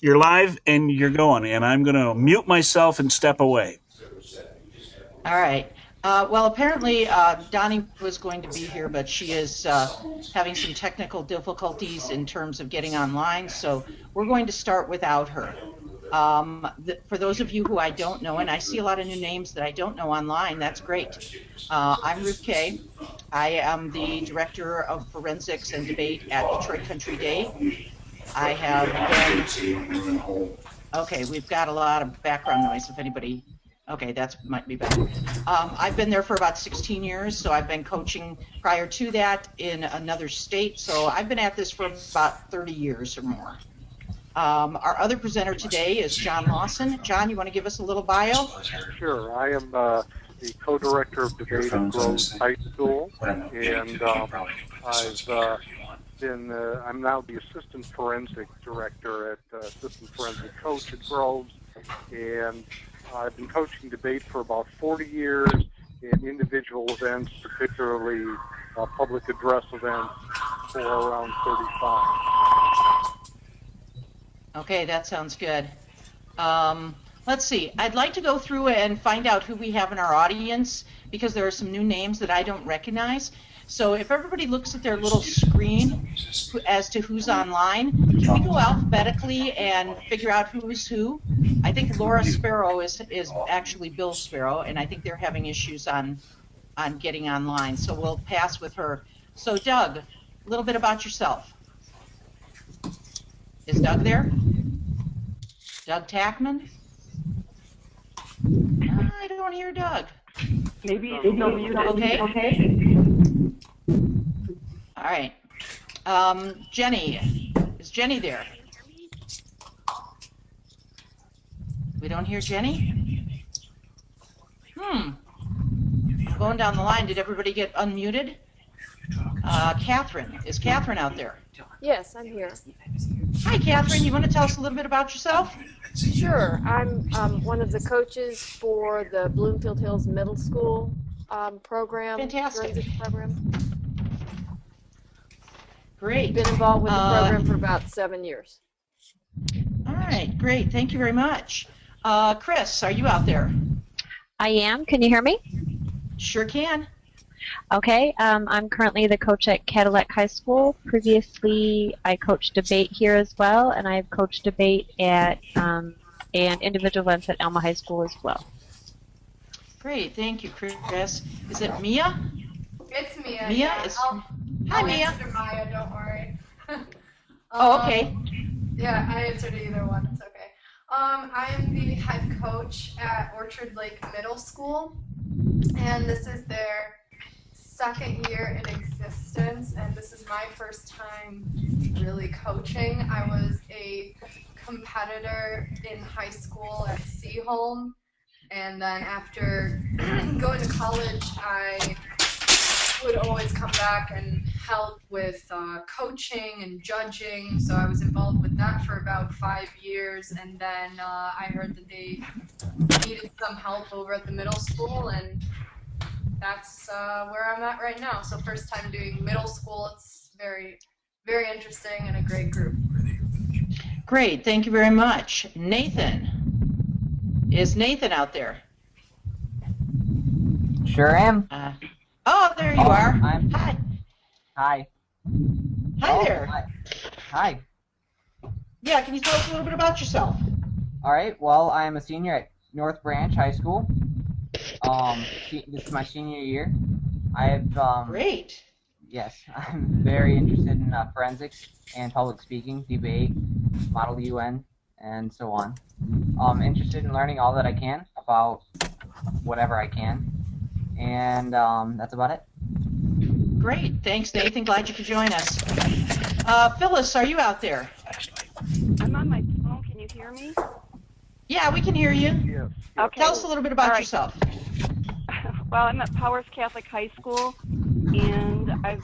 You're live and you're going, and I'm going to mute myself and step away. All right. Well, apparently Donnie was going to be here, but she is having some technical difficulties in terms of getting online, so we're going to start without her. For those of you who I don't know, and I see a lot of new names that I don't know online, that's great. I'm Ruth Kay. I am the Director of Forensics and Debate at Detroit Country Day. I have been, okay, we've got a lot of background noise if anybody, okay, that might be better. I've been there for about 16 years, so I've been coaching prior to that in another state, so I've been at this for about 30 years or more. Our other presenter today is John Lawson. John, you want to give us a little bio? Sure. I am the co-director of debate at Groves High School, and I'm now the assistant forensic director assistant forensic coach at Groves, and I've been coaching debate for about 40 years in individual events, particularly public address events, for around 35. Okay, that sounds good. Let's see. I'd like to go through and find out who we have in our audience because there are some new names that I don't recognize. So if everybody looks at their little screen as to who's online, can we go alphabetically and figure out who's who? I think Laura Sparrow is actually Bill Sparrow, and I think they're having issues on getting online. So we'll pass with her. So Doug, a little bit about yourself. Is Doug there? Doug Tackman? I don't hear Doug. Maybe it's still muted. Okay. All right. Jenny. Is Jenny there? We don't hear Jenny? Going down the line, did everybody get unmuted? Catherine. Is Catherine out there? Yes, I'm here. Hi, Catherine. You want to tell us a little bit about yourself? Sure. I'm one of the coaches for the Bloomfield Hills Middle School program. Fantastic. Program. Great. Been involved with the program for about 7 years. All right, great. Thank you very much. Chris, are you out there? I am. Can you hear me? Sure can. Okay. I'm currently the coach at Cadillac High School. Previously, I coached debate here as well, and I've coached debate at and individual events at Alma High School as well. Great. Thank you, Chris. Is it Mia? It's Mia. Mia Yeah. is. Hi, Mia. I answered Maya, don't worry. Oh, okay. Yeah, I answered either one. It's okay. I'm the head coach at Orchard Lake Middle School, and this is their second year in existence, and this is my first time really coaching. I was a competitor in high school at Seaholm, and then after going to college, I would always come back and help with coaching and judging, so I was involved with that for about 5 years, and then I heard that they needed some help over at the middle school, and that's where I'm at right now. So first time doing middle school. It's very, very interesting and a great group. Great, thank you very much. Nathan. Is Nathan out there? Sure am. Oh, there you are. Hi. Hi. Hi there. Hi. Yeah, can you tell us a little bit about yourself? All right. Well, I am a senior at North Branch High School. This is my senior year. I've Great. Yes, I'm very interested in forensics and public speaking, debate, Model UN, and so on. I'm interested in learning all that I can about whatever I can, and that's about it. Great. Thanks, Nathan. Glad you could join us. Phyllis, are you out there? I'm on my phone. Can you hear me? Yeah, we can hear you. Yes. Okay. Tell us a little bit about yourself. Well, I'm at Powers Catholic High School, and I've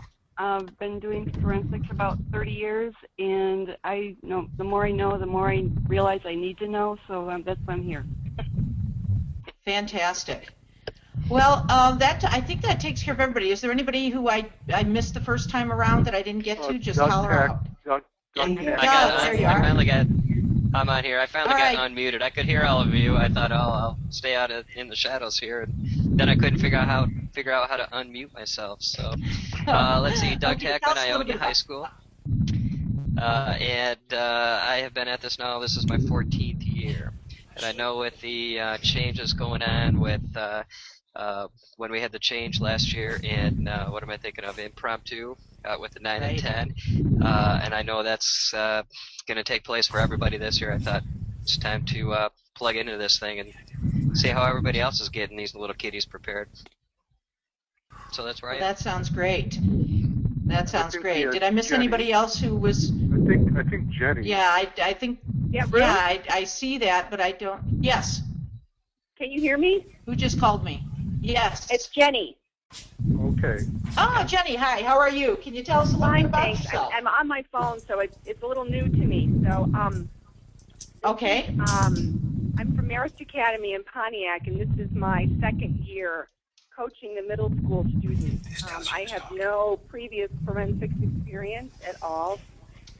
been doing forensics for about 30 years, and the more I know, the more I realize I need to know, so that's why I'm here. Fantastic. Well, I think that takes care of everybody. Is there anybody who I missed the first time around that I didn't get to? Just holler out. Doug, there you are. I finally got it. I'm on here. I finally got unmuted. I could hear all of you. I thought, oh, I'll stay out in the shadows here, and then I couldn't figure out how to unmute myself. So let's see. Doug Tackman, Ionia High School, and I have been at this now. This is my 14th year, and I know with the changes going on with when we had the change last year in what am I thinking of? Impromptu with the 9 and 10, and I know that's going to take place for everybody this year. I thought it's time to plug into this thing and see how everybody else is getting these little kiddies prepared. So that's right. Well, that sounds great. That sounds great. Did I miss Jenny. Anybody else who was? I think Jenny. Yeah, I think. Yeah, Bruce? Yeah, I see that, but I don't. Yes. Can you hear me? Who just called me? Yes. It's Jenny. Okay. Oh, Jenny, hi. How are you? Can you tell us a little bit about yourself? I'm on my phone, so it's a little new to me. So, okay. I'm from Marist Academy in Pontiac, and this is my second year coaching the middle school students. I have no previous forensics experience at all,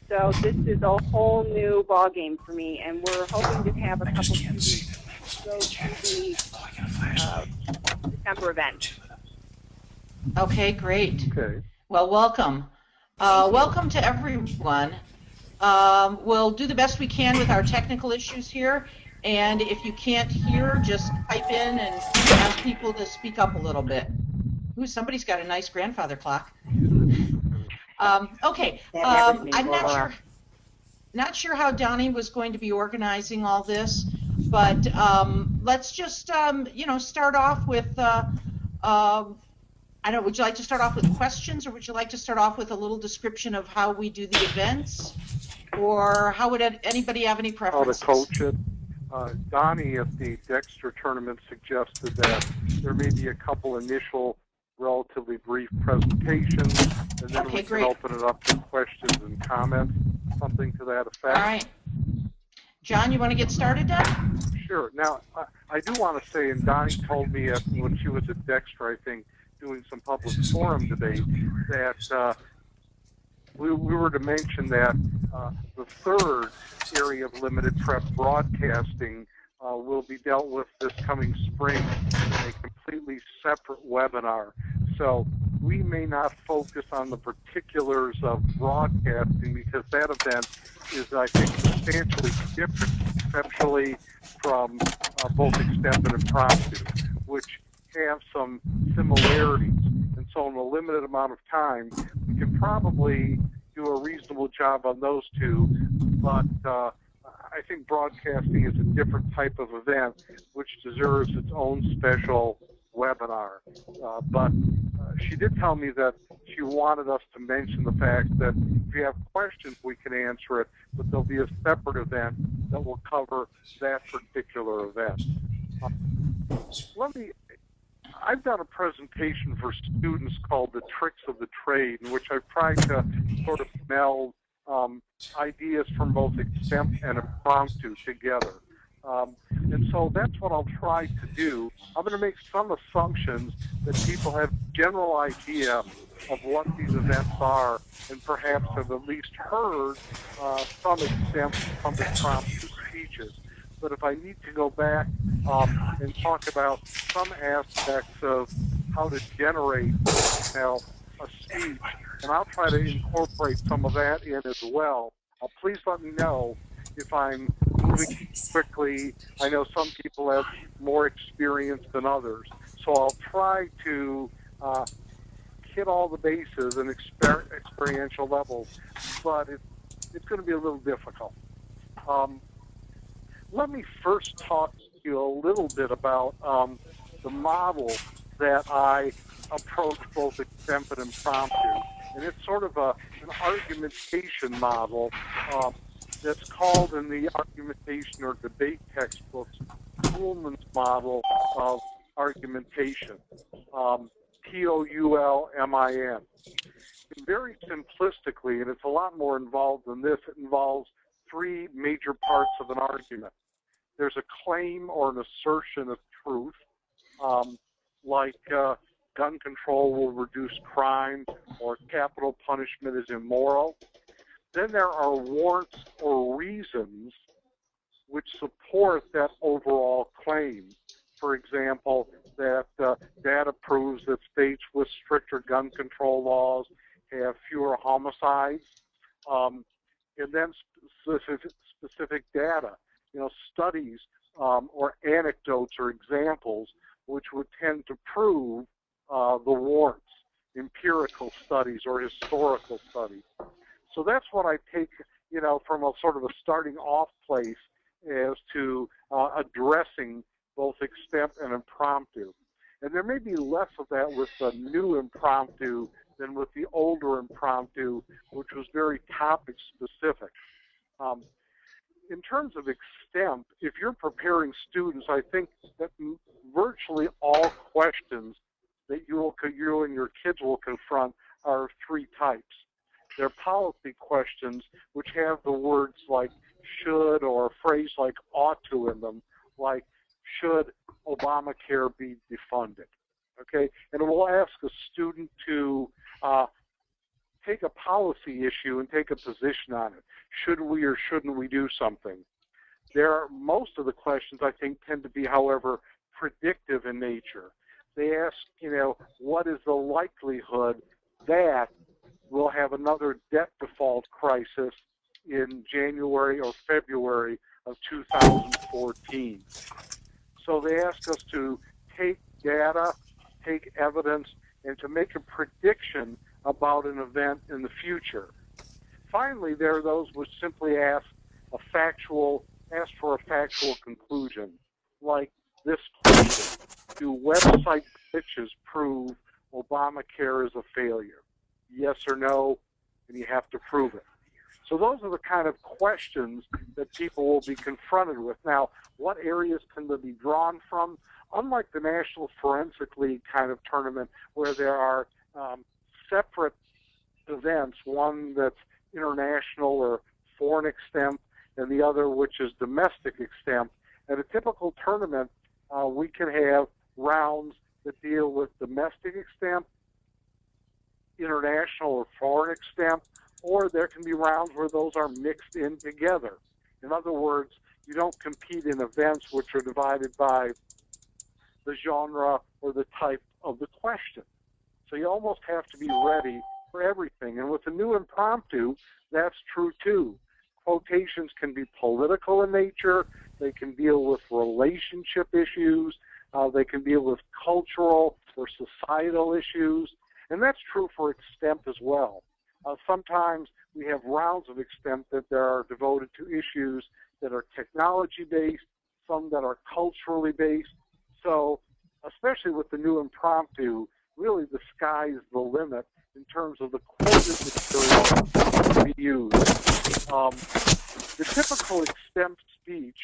so this is a whole new ball game for me, and we're hoping to have a couple students go to the December event. Okay, great. Okay. Well, welcome. Welcome to everyone. We'll do the best we can with our technical issues here, and if you can't hear, just type in and ask people to speak up a little bit. Ooh, somebody's got a nice grandfather clock. Okay, I'm not sure how Donnie was going to be organizing all this, but let's just start off with I don't know, would you like to start off with questions, or would you like to start off with a little description of how we do the events, or how would anybody have any preferences? How to coach it. Donnie at the Dexter tournament suggested that there may be a couple initial relatively brief presentations, and then we can open it up to questions and comments, something to that effect. All right. John, you want to get started then? Sure. Now, I do want to say, and Donnie told me when she was at Dexter, I think, doing some public forum debate, that we were to mention that the third area of limited prep, broadcasting, will be dealt with this coming spring in a completely separate webinar. So we may not focus on the particulars of broadcasting, because that event is, I think, substantially different conceptually from both Extended and Impromptu, which have some similarities. And so in a limited amount of time, we can probably do a reasonable job on those two, but I think broadcasting is a different type of event which deserves its own special webinar. But she did tell me that she wanted us to mention the fact that if you have questions, we can answer it, but there'll be a separate event that will cover that particular event. I've done a presentation for students called The Tricks of the Trade, in which I've tried to sort of meld ideas from both Exempt and Impromptu together. And so that's what I'll try to do. I'm going to make some assumptions that people have a general idea of what these events are, and perhaps have at least heard some Exempt, some Impromptu speeches. But if I need to go back and talk about some aspects of how to generate a speech, and I'll try to incorporate some of that in as well. Please let me know if I'm moving quickly. I know some people have more experience than others, so I'll try to hit all the bases and experiential levels, but it's going to be a little difficult. Let me first talk to you a little bit about the model that I approach both Exempt and Impromptu. And it's sort of an argumentation model that's called in the argumentation or debate textbooks Poulman's model of argumentation, Poulmin. And very simplistically, and it's a lot more involved than this, it involves three major parts of an argument. There's a claim or an assertion of truth, like gun control will reduce crime, or capital punishment is immoral. Then there are warrants or reasons which support that overall claim. For example, that data proves that states with stricter gun control laws have fewer homicides, and then specific data, studies or anecdotes or examples which would tend to prove the warrants, empirical studies or historical studies. So that's what I take, from a sort of a starting off place as to addressing both extemp and impromptu. And there may be less of that with the new impromptu than with the older impromptu, which was very topic specific. In terms of extemp, if you're preparing students, I think that virtually all questions that you and your kids will confront are of three types. They're policy questions, which have the words like should or a phrase like ought to in them, like should Obamacare be defunded? Okay, and it will ask a student to take a policy issue and take a position on it. Should we or shouldn't we do something? Most of the questions, I think, tend to be, however, predictive in nature. They ask, what is the likelihood that we'll have another debt default crisis in January or February of 2014? So they ask us to take data, take evidence, and to make a prediction about an event in the future. Finally, there are those which simply ask for a factual conclusion, like this question: do website glitches prove Obamacare is a failure? Yes or no, and you have to prove it. So those are the kind of questions that people will be confronted with. Now, what areas can they be drawn from? Unlike the National Forensic League kind of tournament, where there are separate events, one that's international or foreign extemp, and the other which is domestic extemp, at a typical tournament, we can have rounds that deal with domestic extemp, international or foreign extemp, or there can be rounds where those are mixed in together. In other words, you don't compete in events which are divided by the genre or the type of the question. So you almost have to be ready for everything. And with the new impromptu, that's true too. Quotations can be political in nature. They can deal with relationship issues. They can deal with cultural or societal issues. And that's true for extemp as well. Sometimes we have rounds of extemp that are devoted to issues that are technology-based, some that are culturally based. So especially with the new impromptu, really the sky's the limit in terms of the quoted material to be used. The typical extemp speech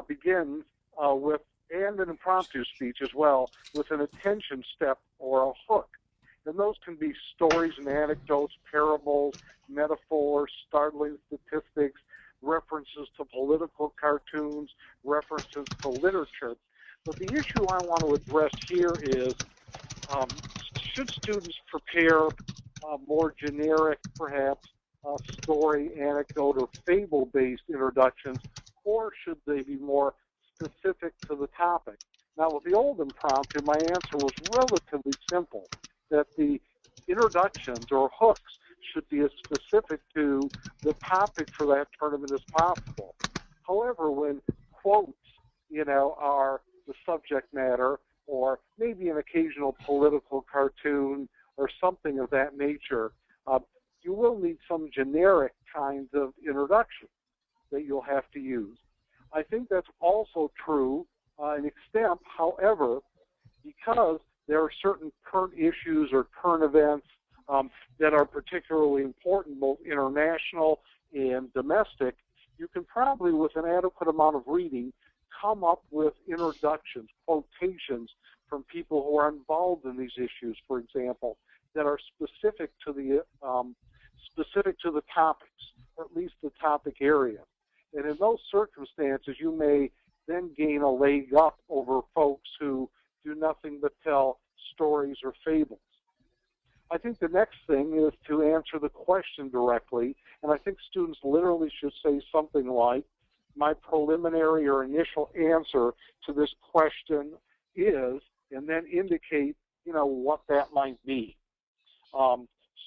begins with, and an impromptu speech as well, with an attention step or a hook. And those can be stories and anecdotes, parables, metaphors, startling statistics, references to political cartoons, references to literature. But the issue I want to address here is, should students prepare more generic, perhaps, story, anecdote, or fable-based introductions, or should they be more specific to the topic? Now, with the old impromptu, my answer was relatively simple, that the introductions or hooks should be as specific to the topic for that tournament as possible. However, when quotes, are the subject matter, or maybe an occasional political cartoon or something of that nature, you will need some generic kinds of introduction that you'll have to use. I think that's also true in extemp. However, because there are certain current issues or current events that are particularly important, both international and domestic, you can probably, with an adequate amount of reading, come up with introductions, quotations from people who are involved in these issues, for example, that are specific to the topics, or at least the topic area. And in those circumstances, you may then gain a leg up over folks who do nothing but tell stories or fables. I think the next thing is to answer the question directly, and I think students literally should say something like, my preliminary or initial answer to this question is, and then indicate, what that might be.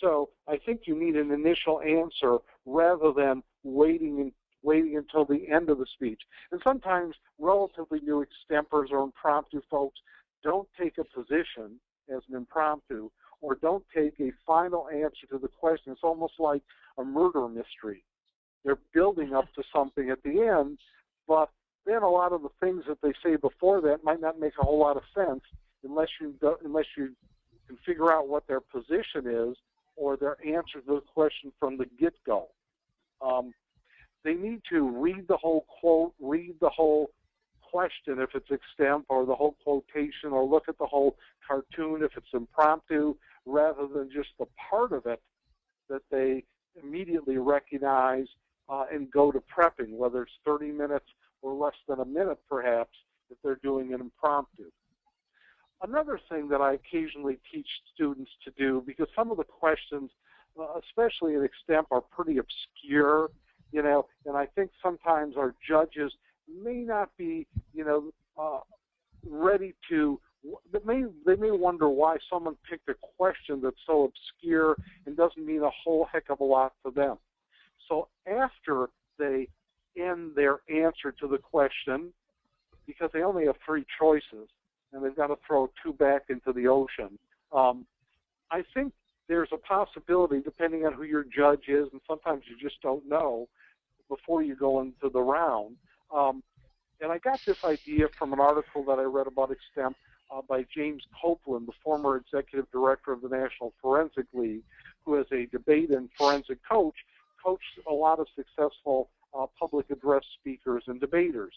So I think you need an initial answer rather than waiting until the end of the speech. And sometimes relatively new extempors or impromptu folks don't take a position as an impromptu or don't take a final answer to the question. It's almost like a murder mystery. They're building up to something at the end, but then a lot of the things that they say before that might not make a whole lot of sense unless you can figure out what their position is or their answer to the question from the get-go. They need to read the whole quote, read the whole question if it's extemp, or the whole quotation, or look at the whole cartoon if it's impromptu, rather than just the part of it that they immediately recognize and go to prepping, whether it's 30 minutes or less than a minute perhaps if they're doing an impromptu. Another thing that I occasionally teach students to do, because some of the questions, especially in extemp, are pretty obscure, and I think sometimes our judges may not be, ready to, they may wonder why someone picked a question that's so obscure and doesn't mean a whole heck of a lot to them. So after they end their answer to the question, because they only have 3 choices, and they've got to throw 2 back into the ocean, I think there's a possibility, depending on who your judge is, and sometimes you just don't know before you go into the round. And I got this idea from an article that I read about extemp by James Copeland, the former executive director of the National Forensic League, who is a debate and forensic coach, coached a lot of successful public address speakers and debaters.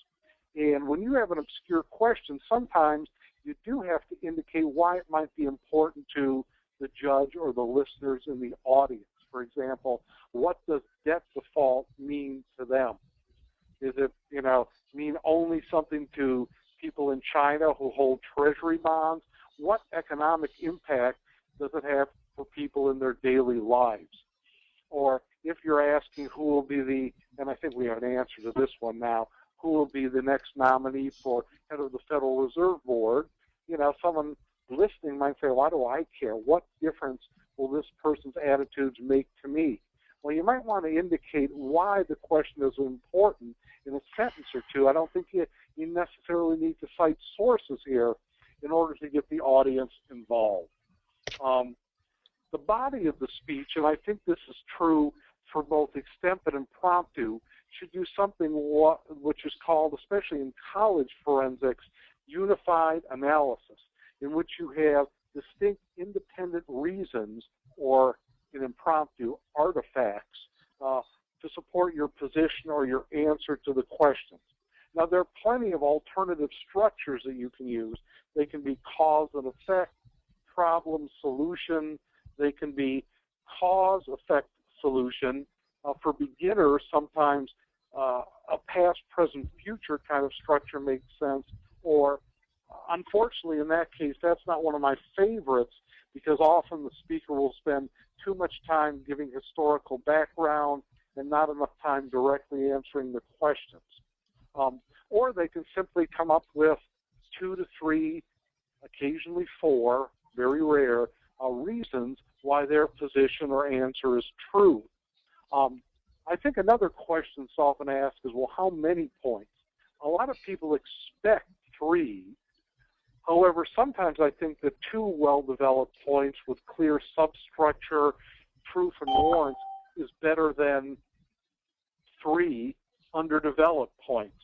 And when you have an obscure question, sometimes you do have to indicate why it might be important to the judge or the listeners in the audience. For example, what does debt default mean to them? Is it, mean only something to people in China who hold treasury bonds? What economic impact does it have for people in their daily lives? Or if you're asking who will be the, and I think we have an answer to this one now, who will be the next nominee for head of the Federal Reserve Board, someone listening might say, why do I care? What difference will this person's attitudes make to me? Well, you might want to indicate why the question is important in a sentence or two. I don't think you necessarily need to cite sources here in order to get the audience involved. The body of the speech, and I think this is true for both extemp and impromptu, should do something which is called, especially in college forensics, unified analysis, in which you have distinct independent reasons, or in impromptu, artifacts, to support your position or your answer to the questions. Now, there are plenty of alternative structures that you can use. They can be cause and effect, problem, solution. They can be cause, effect, solution. For beginners, sometimes a past, present, future kind of structure makes sense, or unfortunately, in that case, that's not one of my favorites, because often the speaker will spend too much time giving historical background and not enough time directly answering the questions. Or they can simply come up with 2 to 3, occasionally 4, very rare, reasons why their position or answer is true. I think another question that's often asked is, well, how many points? A lot of people expect 3. However, sometimes I think that 2 well-developed points with clear substructure, proof, and warrants is better than 3 underdeveloped points.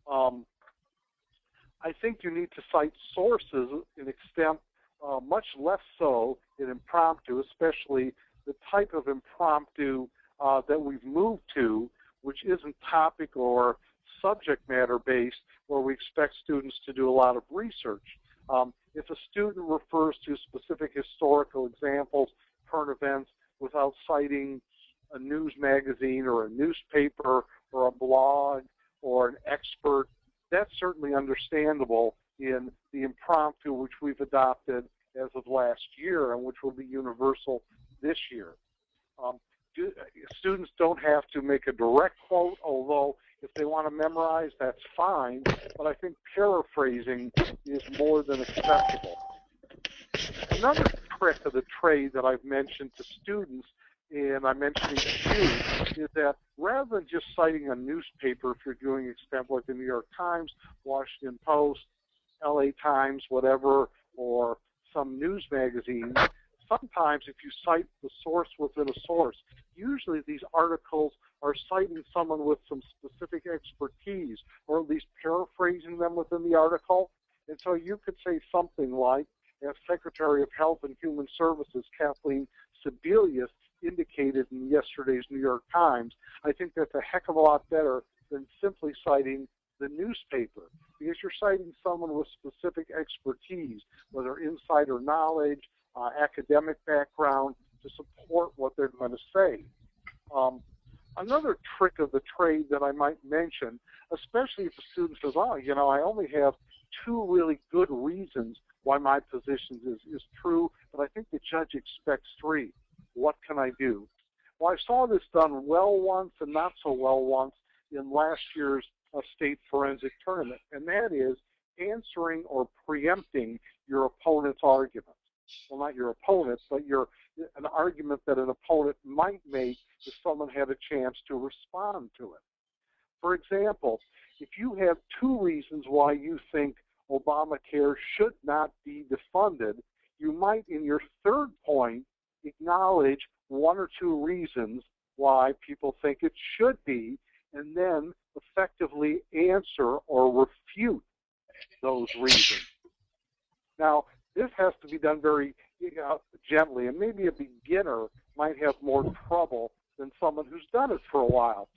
I think you need to cite sources in extemp, much less so in impromptu, especially the type of impromptu that we've moved to, which isn't topic or subject matter based, where we expect students to do a lot of research. If a student refers to specific historical examples, current events, without citing a news magazine or a newspaper or a blog or an expert, that's certainly understandable in the impromptu which we've adopted as of last year and which will be universal this year. Students don't have to make a direct quote, although if they want to memorize, that's fine, but I think paraphrasing is more than acceptable. Another trick of the trade that I've mentioned to students, and I'm mentioning to you, is that rather than just citing a newspaper, if you're doing example like the New York Times, Washington Post, LA Times, whatever, or some news magazine, sometimes if you cite the source within a source, usually these articles are citing someone with some specific expertise, or at least paraphrasing them within the article. And so you could say something like, as Secretary of Health and Human Services Kathleen Sebelius indicated in yesterday's New York Times, I think that's a heck of a lot better than simply citing the newspaper, because you're citing someone with specific expertise, whether insider knowledge, academic background, to support what they're going to say. Another trick of the trade that I might mention, especially if a student says, oh, you know, I only have 2 really good reasons why my position is true, but I think the judge expects 3. What can I do? Well, I saw this done well once and not so well once in last year's state forensic tournament, and that is answering or preempting your opponent's argument. Well, not your opponent's, but an argument that an opponent might make if someone had a chance to respond to it. For example, if you have 2 reasons why you think Obamacare should not be defunded, you might, in your 3rd point, acknowledge 1 or 2 reasons why people think it should be, and then effectively answer or refute those reasons. Now, this has to be done very gently, and maybe a beginner might have more trouble than someone who's done it for a while.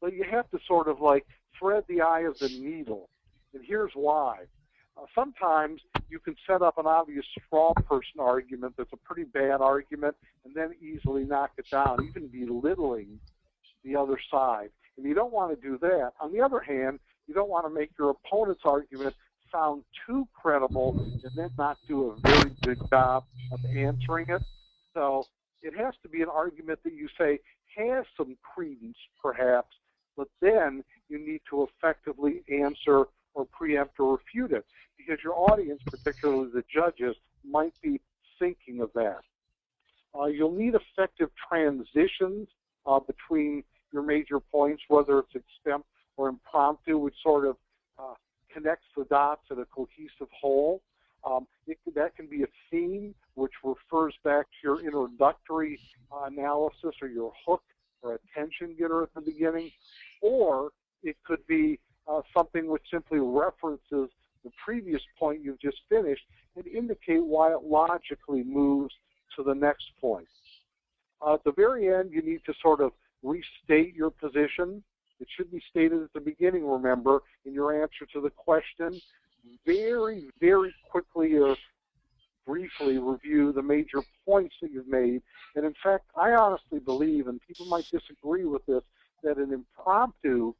But you have to sort of like thread the eye of the needle, and here's why. Sometimes you can set up an obvious straw person argument that's a pretty bad argument and then easily knock it down, even belittling the other side. And you don't want to do that. On the other hand, you don't want to make your opponent's argument sound too credible and then not do a very good job of answering it. So it has to be an argument that you say has some credence, perhaps, but then you need to effectively answer or preempt or refute it, because your audience, particularly the judges, might be thinking of that. You'll need effective transitions between your major points, whether it's extemp or impromptu, which sort of connects the dots in a cohesive whole. That can be a theme, which refers back to your introductory analysis or your hook or attention getter at the beginning, or it could be something which simply references the previous point you've just finished and indicate why it logically moves to the next point. At the very end, you need to sort of restate your position. It should be stated at the beginning, remember, in your answer to the question. Very, very quickly or briefly review the major points that you've made. And in fact, I honestly believe, and people might disagree with this, that an impromptu,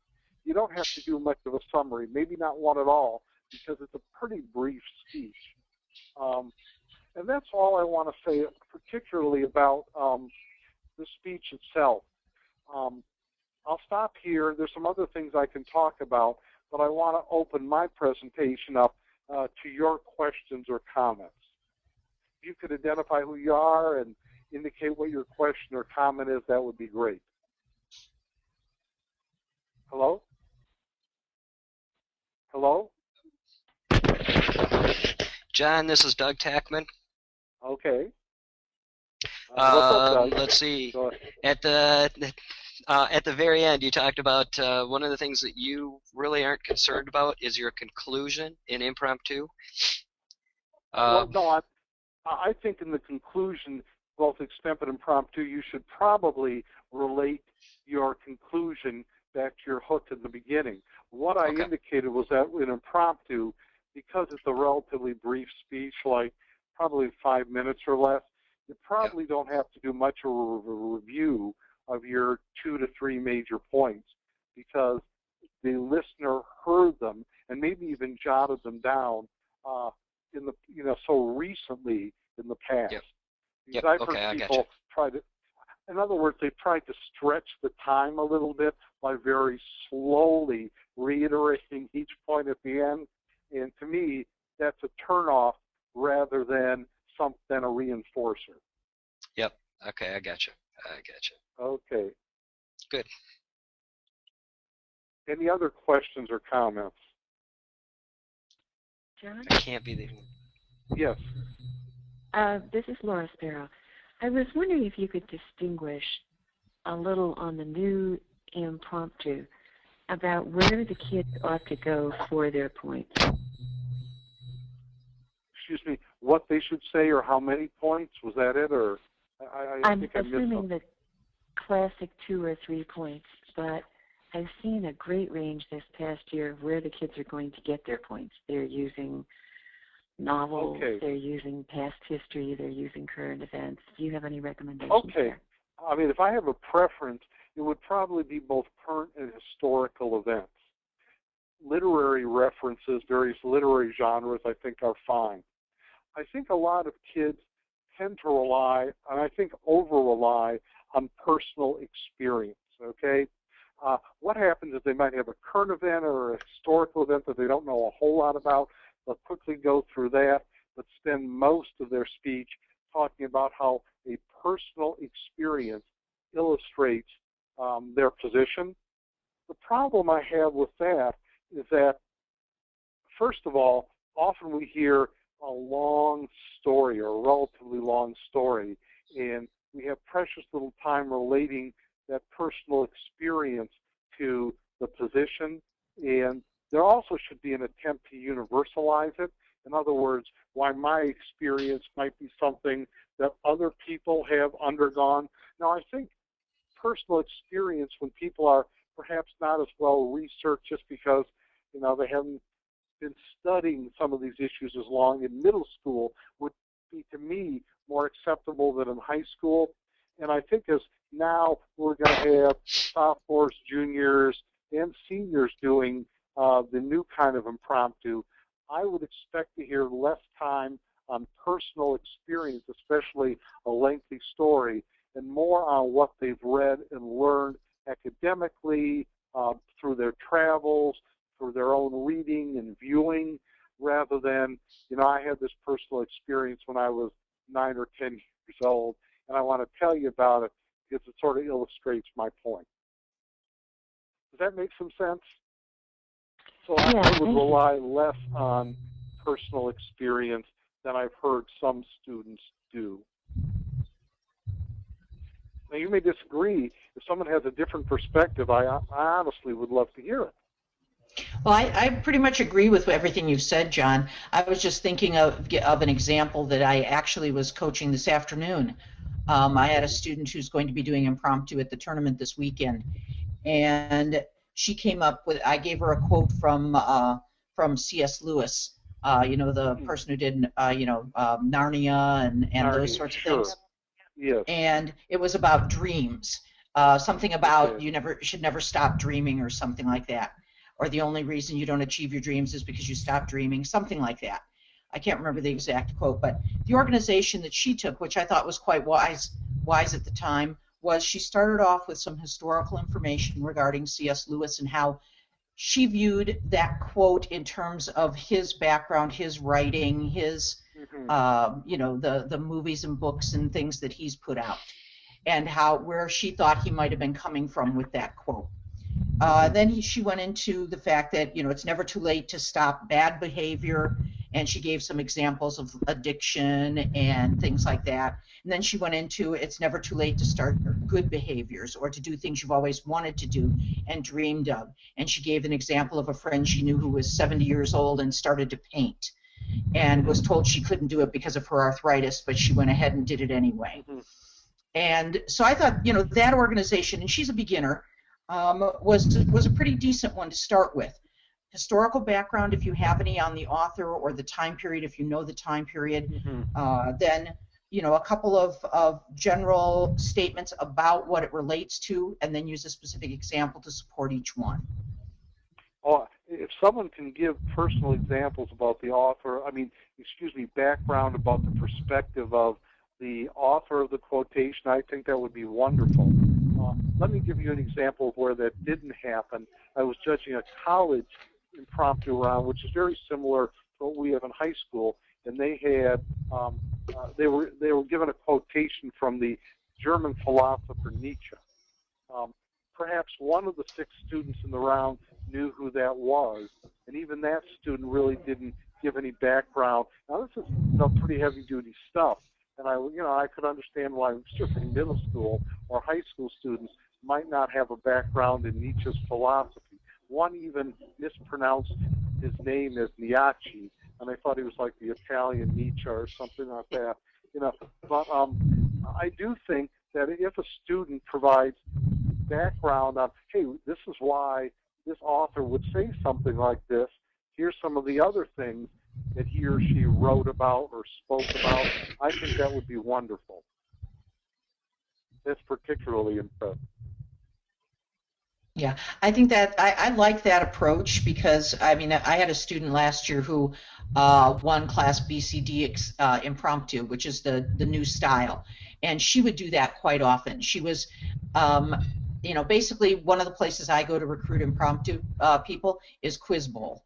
you don't have to do much of a summary, maybe not one at all, because it's a pretty brief speech. And that's all I want to say, particularly about the speech itself. I'll stop here. There's some other things I can talk about, but I want to open my presentation up to your questions or comments. If you could identify who you are and indicate what your question or comment is, that would be great. Hello? Hello? John, this is Doug Tackman. Okay. What's up, Doug? Let's see. At the very end, you talked about one of the things that you really aren't concerned about is your conclusion in impromptu. Well, no, I think in the conclusion, both extemp and impromptu, you should probably relate your conclusion back to your hook in the beginning. What I indicated was that in impromptu, because it's a relatively brief speech, like probably 5 minutes or less, you probably don't have to do much of a review of your 2 to 3 major points, because the listener heard them and maybe even jotted them down in the so recently in the past. Because I've heard people try to. In other words, they've tried to stretch the time a little bit by very slowly reiterating each point at the end. And to me, that's a turnoff rather than a reinforcer. Yep. Okay, I got you. Okay. Good. Any other questions or comments? John? I can't be the... Yes. This is Laura Sparrow. I was wondering if you could distinguish a little on the new impromptu about where the kids ought to go for their points. Excuse me, what they should say or how many points? Was that it? Or I'm think I missed assuming something. the classic 2 or 3 points, but I've seen a great range this past year of where the kids are going to get their points. They're using novels, Okay. They're using past history, they're using current events. Do you have any recommendations? Okay. I mean, if I have a preference, it would probably be both current and historical events. Literary references, various literary genres, I think are fine. I think a lot of kids tend to rely, and I think over-rely, on personal experience, okay? What happens is they might have a current event or a historical event that they don't know a whole lot about. They'll quickly go through that, but spend most of their speech talking about how a personal experience illustrates their position. The problem I have with that is that, first of all, often we hear a long story or a relatively long story, and we have precious little time relating that personal experience to the position, and there also should be an attempt to universalize it. In other words, why my experience might be something that other people have undergone. Now, I think personal experience, when people are perhaps not as well researched just because, they haven't been studying some of these issues as long in middle school, would be, to me, more acceptable than in high school. And I think as now we're going to have sophomores, juniors, and seniors doing the new kind of impromptu, I would expect to hear less time on personal experience, especially a lengthy story, and more on what they've read and learned academically, through their travels, through their own reading and viewing, rather than, I had this personal experience when I was 9 or 10 years old, and I want to tell you about it because it sort of illustrates my point. Does that make some sense? So I would rely less on personal experience than I've heard some students do. Now, you may disagree. If someone has a different perspective, I honestly would love to hear it. Well, I pretty much agree with everything you've said, John. I was just thinking of an example that I actually was coaching this afternoon. I had a student who's going to be doing impromptu at the tournament this weekend, and she came up with, I gave her a quote from C.S. Lewis, the person who did, Narnia and those sorts of things. Yes. And it was about dreams, something about you should never stop dreaming or something like that. Or the only reason you don't achieve your dreams is because you stop dreaming, something like that. I can't remember the exact quote, but the organization that she took, which I thought was quite wise at the time, was she started off with some historical information regarding C.S. Lewis and how she viewed that quote in terms of his background, his writing, his, the movies and books and things that he's put out, and where she thought he might have been coming from with that quote. Then she went into the fact that, it's never too late to stop bad behavior, and she gave some examples of addiction and things like that. And then she went into it's never too late to start good behaviors or to do things you've always wanted to do and dreamed of. And she gave an example of a friend she knew who was 70 years old and started to paint and was told she couldn't do it because of her arthritis, but she went ahead and did it anyway. And so I thought, that organization, and she's a beginner, was a pretty decent one to start with. Historical background, if you have any, on the author or the time period, if you know the time period, then a couple of general statements about what it relates to, and then use a specific example to support each one. If someone can give personal examples about the author, background about the perspective of the author of the quotation, I think that would be wonderful. Let me give you an example of where that didn't happen. I was judging a college impromptu round, which is very similar to what we have in high school, and they had they were given a quotation from the German philosopher Nietzsche. Perhaps one of the 6 students in the round knew who that was, and even that student really didn't give any background. Now this is pretty heavy-duty stuff, and I could understand why certainly middle school or high school students might not have a background in Nietzsche's philosophy. One even mispronounced his name as Nietzsche, and I thought he was like the Italian Nietzsche or something like that. But I do think that if a student provides background on, hey, this is why this author would say something like this, here's some of the other things that he or she wrote about or spoke about, I think that would be wonderful. That's particularly impressive. Yeah, I think that I like that approach because, I mean, I had a student last year who won Class BCD impromptu, which is the new style, and she would do that quite often. She was, basically one of the places I go to recruit impromptu people is Quiz Bowl.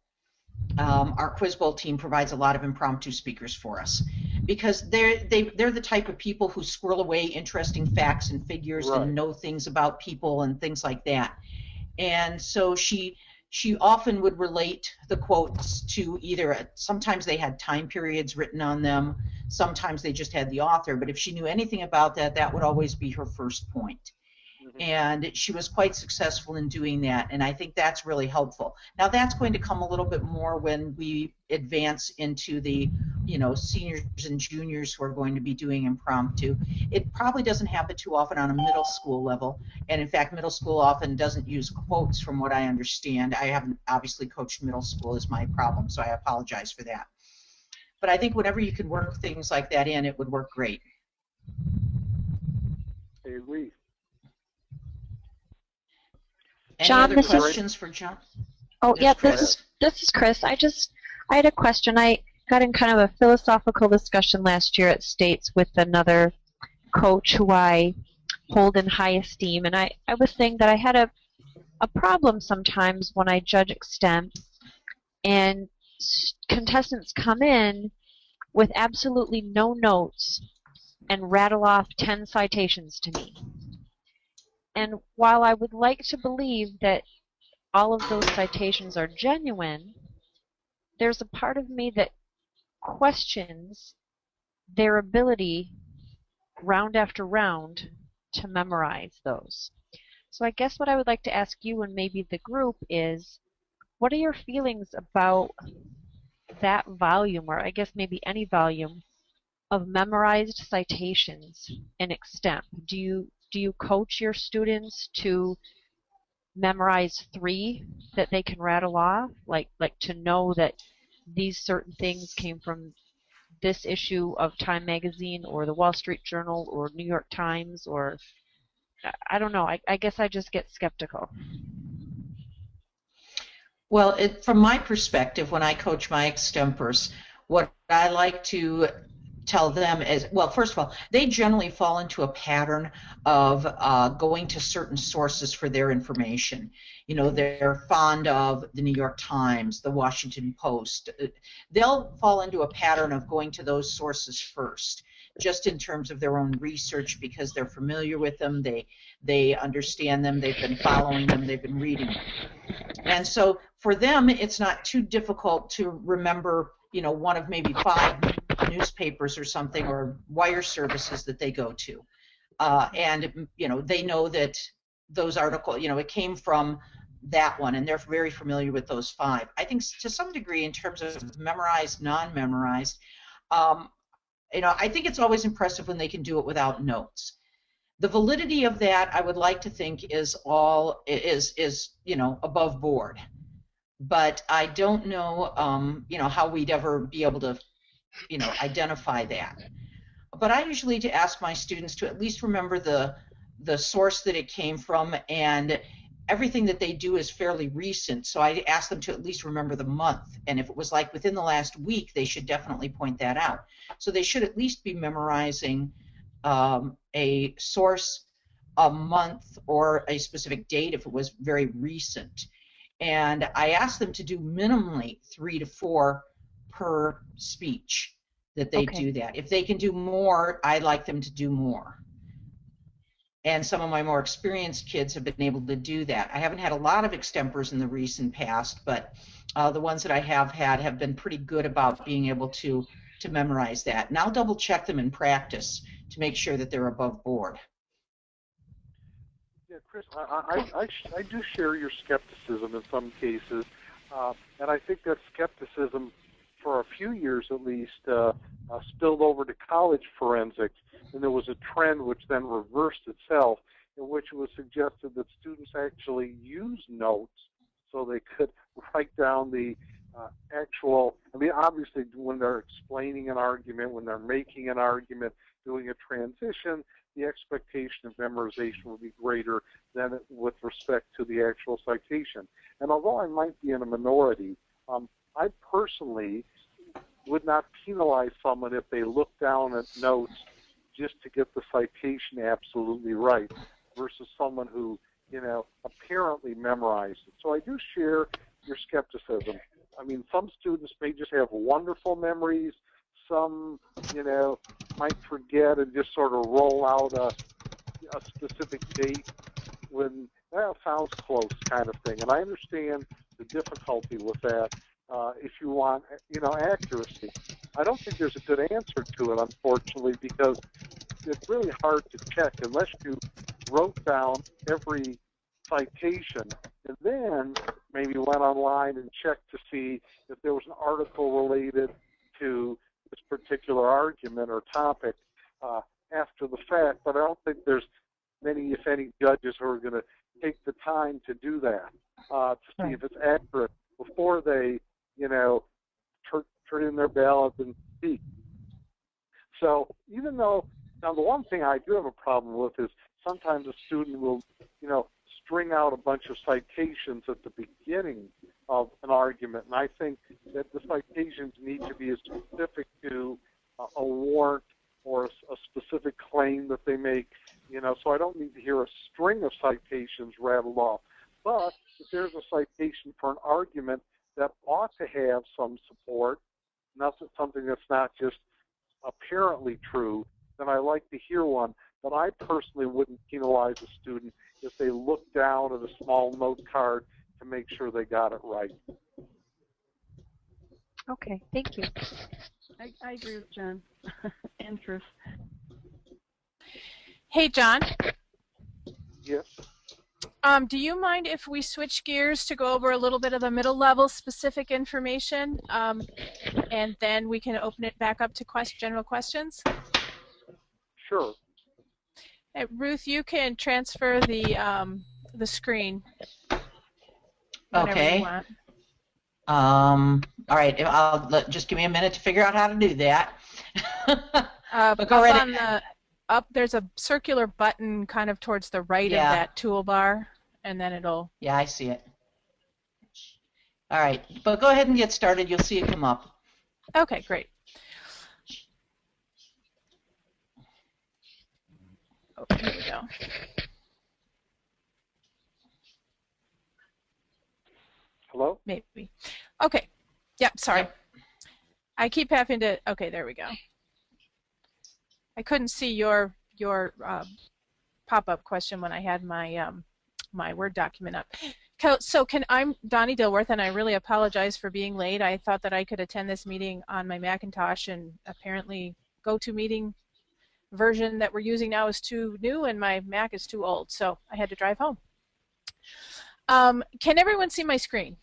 Our Quiz Bowl team provides a lot of impromptu speakers for us because they're the type of people who squirrel away interesting facts and figures and know things about people and things like that. And so she often would relate the quotes to either, sometimes they had time periods written on them, sometimes they just had the author, but if she knew anything about that, that would always be her first point. And she was quite successful in doing that, and I think that's really helpful. Now that's going to come a little bit more when we advance into the seniors and juniors who are going to be doing impromptu. It probably doesn't happen too often on a middle school level, and in fact middle school often doesn't use quotes from what I understand. I haven't obviously coached middle school is my problem, so I apologize for that. But I think whenever you can work things like that in, it would work great. I agree. John, Any other questions for John? Oh, yeah, this is Chris. I had a question. I got in kind of a philosophical discussion last year at States with another coach who I hold in high esteem, and I was saying that I had a problem sometimes when I judge extemp, and contestants come in with absolutely no notes and rattle off 10 citations to me. And while I would like to believe that all of those citations are genuine, there's a part of me that questions their ability round after round to memorize those. So I guess what I would like to ask you and maybe the group is, what are your feelings about that volume, or I guess maybe any volume, of memorized citations in extemp? Do you coach your students to memorize 3 that they can rattle off, like to know that these certain things came from this issue of Time Magazine or the Wall Street Journal or New York Times, or I don't know. I guess I just get skeptical. Well, from my perspective, when I coach my extempers, what I like to tell them is, well, first of all, they generally fall into a pattern of going to certain sources for their information. They're fond of the New York Times, the Washington Post. They'll fall into a pattern of going to those sources first, just in terms of their own research, because they're familiar with them, they understand them, they've been following them, they've been reading them. And so for them, it's not too difficult to remember, one of maybe 5 newspapers or something, or wire services that they go to. And they know that those articles, it came from that one, and they're very familiar with those 5. I think to some degree, in terms of memorized, non-memorized, I think it's always impressive when they can do it without notes. The validity of that, I would like to think, is above board. But I don't know, how we'd ever be able to, identify that. But I usually ask my students to at least remember the source that it came from, and everything that they do is fairly recent, so I asked them to at least remember the month. And if it was like within the last week, they should definitely point that out. So they should at least be memorizing a source, a month, or a specific date if it was very recent. And I asked them to do minimally 3 to 4 per speech, that they do that. If they can do more, I'd like them to do more. And some of my more experienced kids have been able to do that. I haven't had a lot of extempors in the recent past, but the ones that I have had have been pretty good about being able to memorize that. And I'll double check them in practice to make sure that they're above board. Yeah, Chris, I do share your skepticism in some cases, and I think that skepticism, for a few years at least, spilled over to college forensics, and there was a trend which then reversed itself, in which it was suggested that students actually use notes so they could write down the actual, I mean, obviously when they're explaining an argument, when they're making an argument, doing a transition, the expectation of memorization will be greater than with respect to the actual citation. And although I might be in a minority, I personally would not penalize someone if they look down at notes just to get the citation absolutely right, versus someone who, you know, apparently memorized it. So I do share your skepticism. I mean, some students may just have wonderful memories. Some, you know, might forget and just sort of roll out a specific date when that sounds close, kind of thing. And I understand the difficulty with that. If you want, you know, accuracy, I don't think there's a good answer to it, unfortunately, because it's really hard to check unless you wrote down every citation and then maybe went online and checked to see if there was an article related to this particular argument or topic after the fact. But I don't think there's many, if any, judges who are going to take the time to do that, to see if it's accurate before they, you know, turn in their ballot and speak. So even though, now the one thing I do have a problem with is sometimes a student will, you know, string out a bunch of citations at the beginning of an argument, and I think that the citations need to be as specific to a warrant or a specific claim that they make, you know, so I don't need to hear a string of citations rattled off. But if there's a citation for an argument that ought to have some support, something that's not just apparently true, then I like to hear one. But I personally wouldn't penalize a student if they look down at a small note card to make sure they got it right. Okay, thank you. I agree with John and Chris. Hey, John. Yes. Do you mind if we switch gears to go over a little bit of the middle level specific information, and then we can open it back up to general questions? Sure. Hey, Ruth, you can transfer the screen whenever Okay. you want. All right. Just give me a minute to figure out how to do that. But go right on there's a circular button kind of towards the right of that toolbar, and then it'll... Yeah, I see it. All right, but go ahead and get started. You'll see it come up. Okay, great. Oh, here we go. Hello? Maybe. Okay. Yep, sorry. I keep having to... Okay, there we go. I couldn't see your pop-up question when I had my my Word document up. So I'm Donnie Dilworth, and I really apologize for being late. I thought that I could attend this meeting on my Macintosh, and apparently GoToMeeting version that we're using now is too new, and my Mac is too old, so I had to drive home. Can everyone see my screen?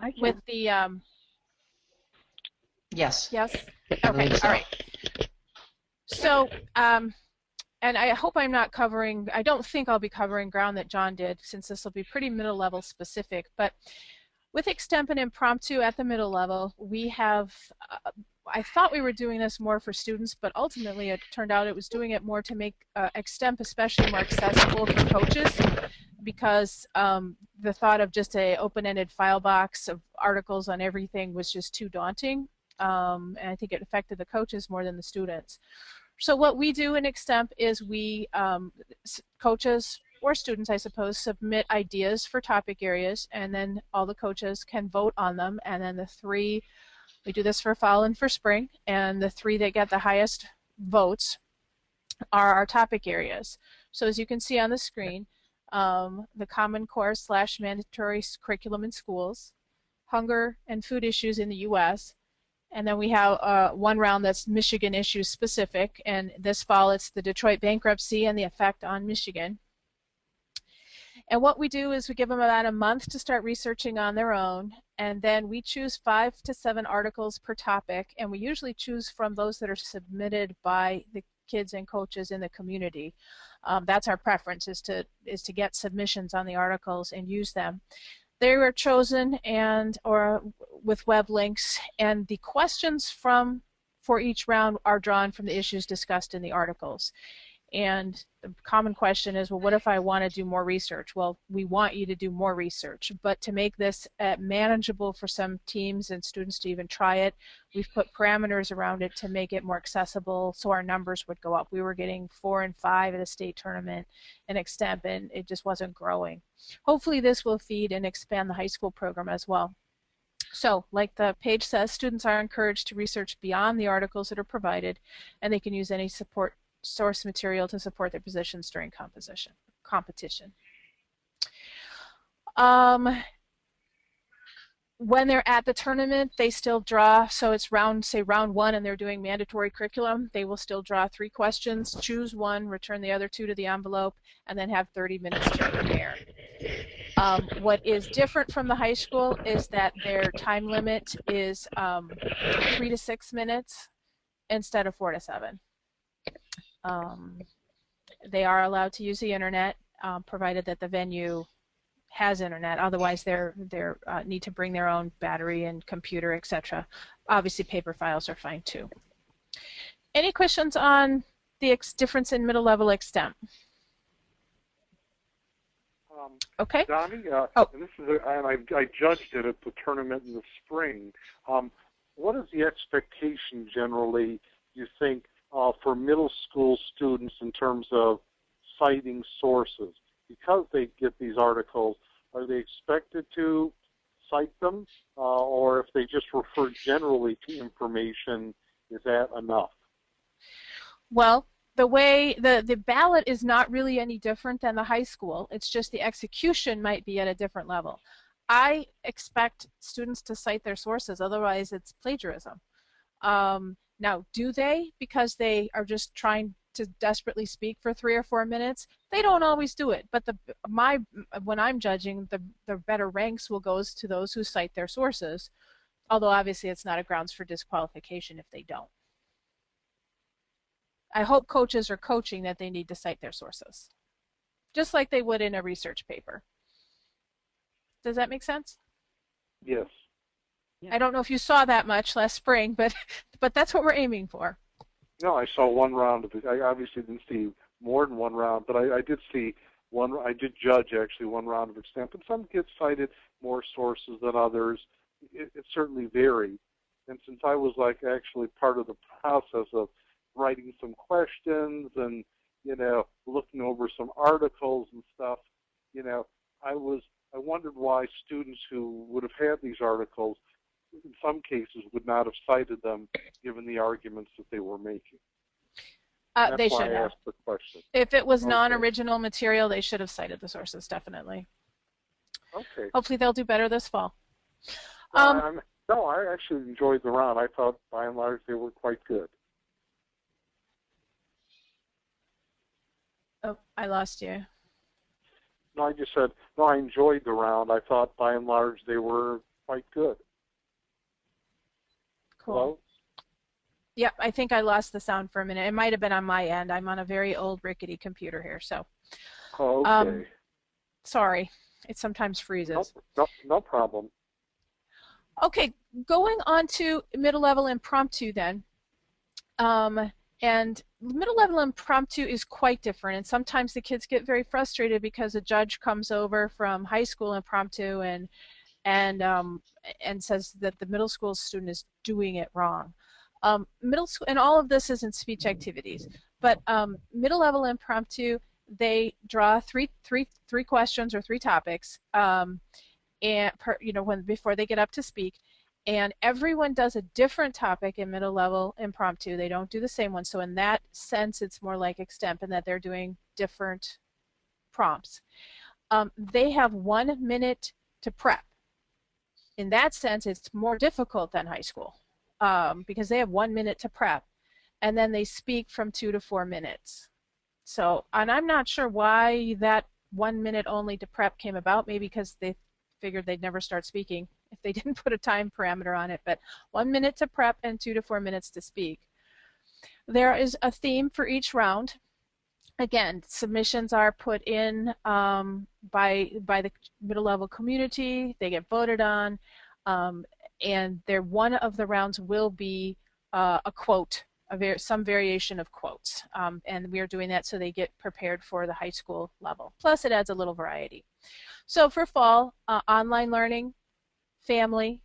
I can. With the Yes. Yes. I Okay. believe so. All right. So, and I hope I'm not covering, I don't think I'll be covering ground that John did, since this will be pretty middle level specific, but with extemp and impromptu at the middle level, we have I thought we were doing this more for students, but ultimately it turned out it was doing it more to make XTEMP especially more accessible for coaches, because the thought of just a open-ended file box of articles on everything was just too daunting, and I think it affected the coaches more than the students. So what we do in XTEMP is we, coaches or students, I suppose, submit ideas for topic areas, and then all the coaches can vote on them, and then we do this for fall and for spring, and the 3 that get the highest votes are our topic areas. So as you can see on the screen, the Common Core / mandatory curriculum in schools, hunger and food issues in the U.S., and then we have one round that's Michigan issues specific, and this fall it's the Detroit bankruptcy and the effect on Michigan. And what we do is we give them about a month to start researching on their own, and then we choose 5 to 7 articles per topic, and we usually choose from those that are submitted by the kids and coaches in the community. That's our preference, is to get submissions on the articles and use them. They were chosen or with web links, and the questions for each round are drawn from the issues discussed in the articles. And the common question is, well, what if I want to do more research? Well, we want you to do more research, but to make this manageable for some teams and students to even try it, we've put parameters around it to make it more accessible so our numbers would go up. We were getting 4 and 5 at a state tournament in XTEMP, and it just wasn't growing. Hopefully this will feed and expand the high school program as well. So, like the page says, students are encouraged to research beyond the articles that are provided, and they can use any source material to support their positions during competition. When they're at the tournament, they still draw, so it's round 1 and they're doing mandatory curriculum, they will still draw 3 questions, choose one, return the other 2 to the envelope, and then have 30 minutes to prepare. What is different from the high school is that their time limit is 3 to 6 minutes instead of 4 to 7. They are allowed to use the internet, provided that the venue has internet. Otherwise, they need to bring their own battery and computer, etc. Obviously, paper files are fine too. Any questions on the difference in middle level XTEMP? Okay. Donnie, and this is and I judged it at the tournament in the spring. What is the expectation generally, you think, for middle school students in terms of citing sources? Because they get these articles, are they expected to cite them, or if they just refer generally to information, is that enough? Well, the way the ballot is not really any different than the high school. It's just the execution might be at a different level. I expect students to cite their sources, otherwise it's plagiarism. Now, do they? Because they are just trying to desperately speak for 3 or 4 minutes? They don't always do it. But when I'm judging, the better ranks will go to those who cite their sources. Although obviously it's not a grounds for disqualification if they don't. I hope coaches are coaching that they need to cite their sources, just like they would in a research paper. Does that make sense? Yes. I don't know if you saw that much last spring, but that's what we're aiming for. No, I saw one round of it. I obviously didn't see more than one round, but I did see one. I did judge actually one round of XTEMP, and some kids cited more sources than others. It certainly varied. And since I was actually part of the process of writing some questions and looking over some articles and stuff, I wondered why students who would have had these articles, in some cases, would not have cited them given the arguments that they were making. They should have. have. Asked the question. If it was non-original material, they should have cited the sources, definitely. Okay. Hopefully they'll do better this fall. No, I actually enjoyed the round. I thought, by and large, they were quite good. Oh, I lost you. No, I just said, no, I enjoyed the round. I thought, by and large, they were quite good. Cool. Hello? Yep, I think I lost the sound for a minute. It might have been on my end. I'm on a very old rickety computer here, so. Oh, okay. Sorry, it sometimes freezes. No problem. Okay, going on to middle level impromptu then. And middle level impromptu is quite different, and sometimes the kids get very frustrated because a judge comes over from high school impromptu and says that the middle school student is doing it wrong. Middle school, and all of this is in speech activities, but middle level impromptu, they draw three questions or 3 topics, and before they get up to speak. And everyone does a different topic in middle level impromptu. They don't do the same one. So in that sense, it's more like extemp in that they're doing different prompts. They have 1 minute to prep. In that sense, it's more difficult than high school because they have 1 minute to prep, and then they speak from 2 to 4 minutes. So, and I'm not sure why that 1 minute only to prep came about. Maybe because they figured they'd never start speaking if they didn't put a time parameter on it, but 1 minute to prep and 2 to 4 minutes to speak. There is a theme for each round. Again, submissions are put in by the middle level community. They get voted on, and one of the rounds will be a quote, some variation of quotes, and we are doing that so they get prepared for the high school level. Plus, it adds a little variety. So for fall, online learning, family,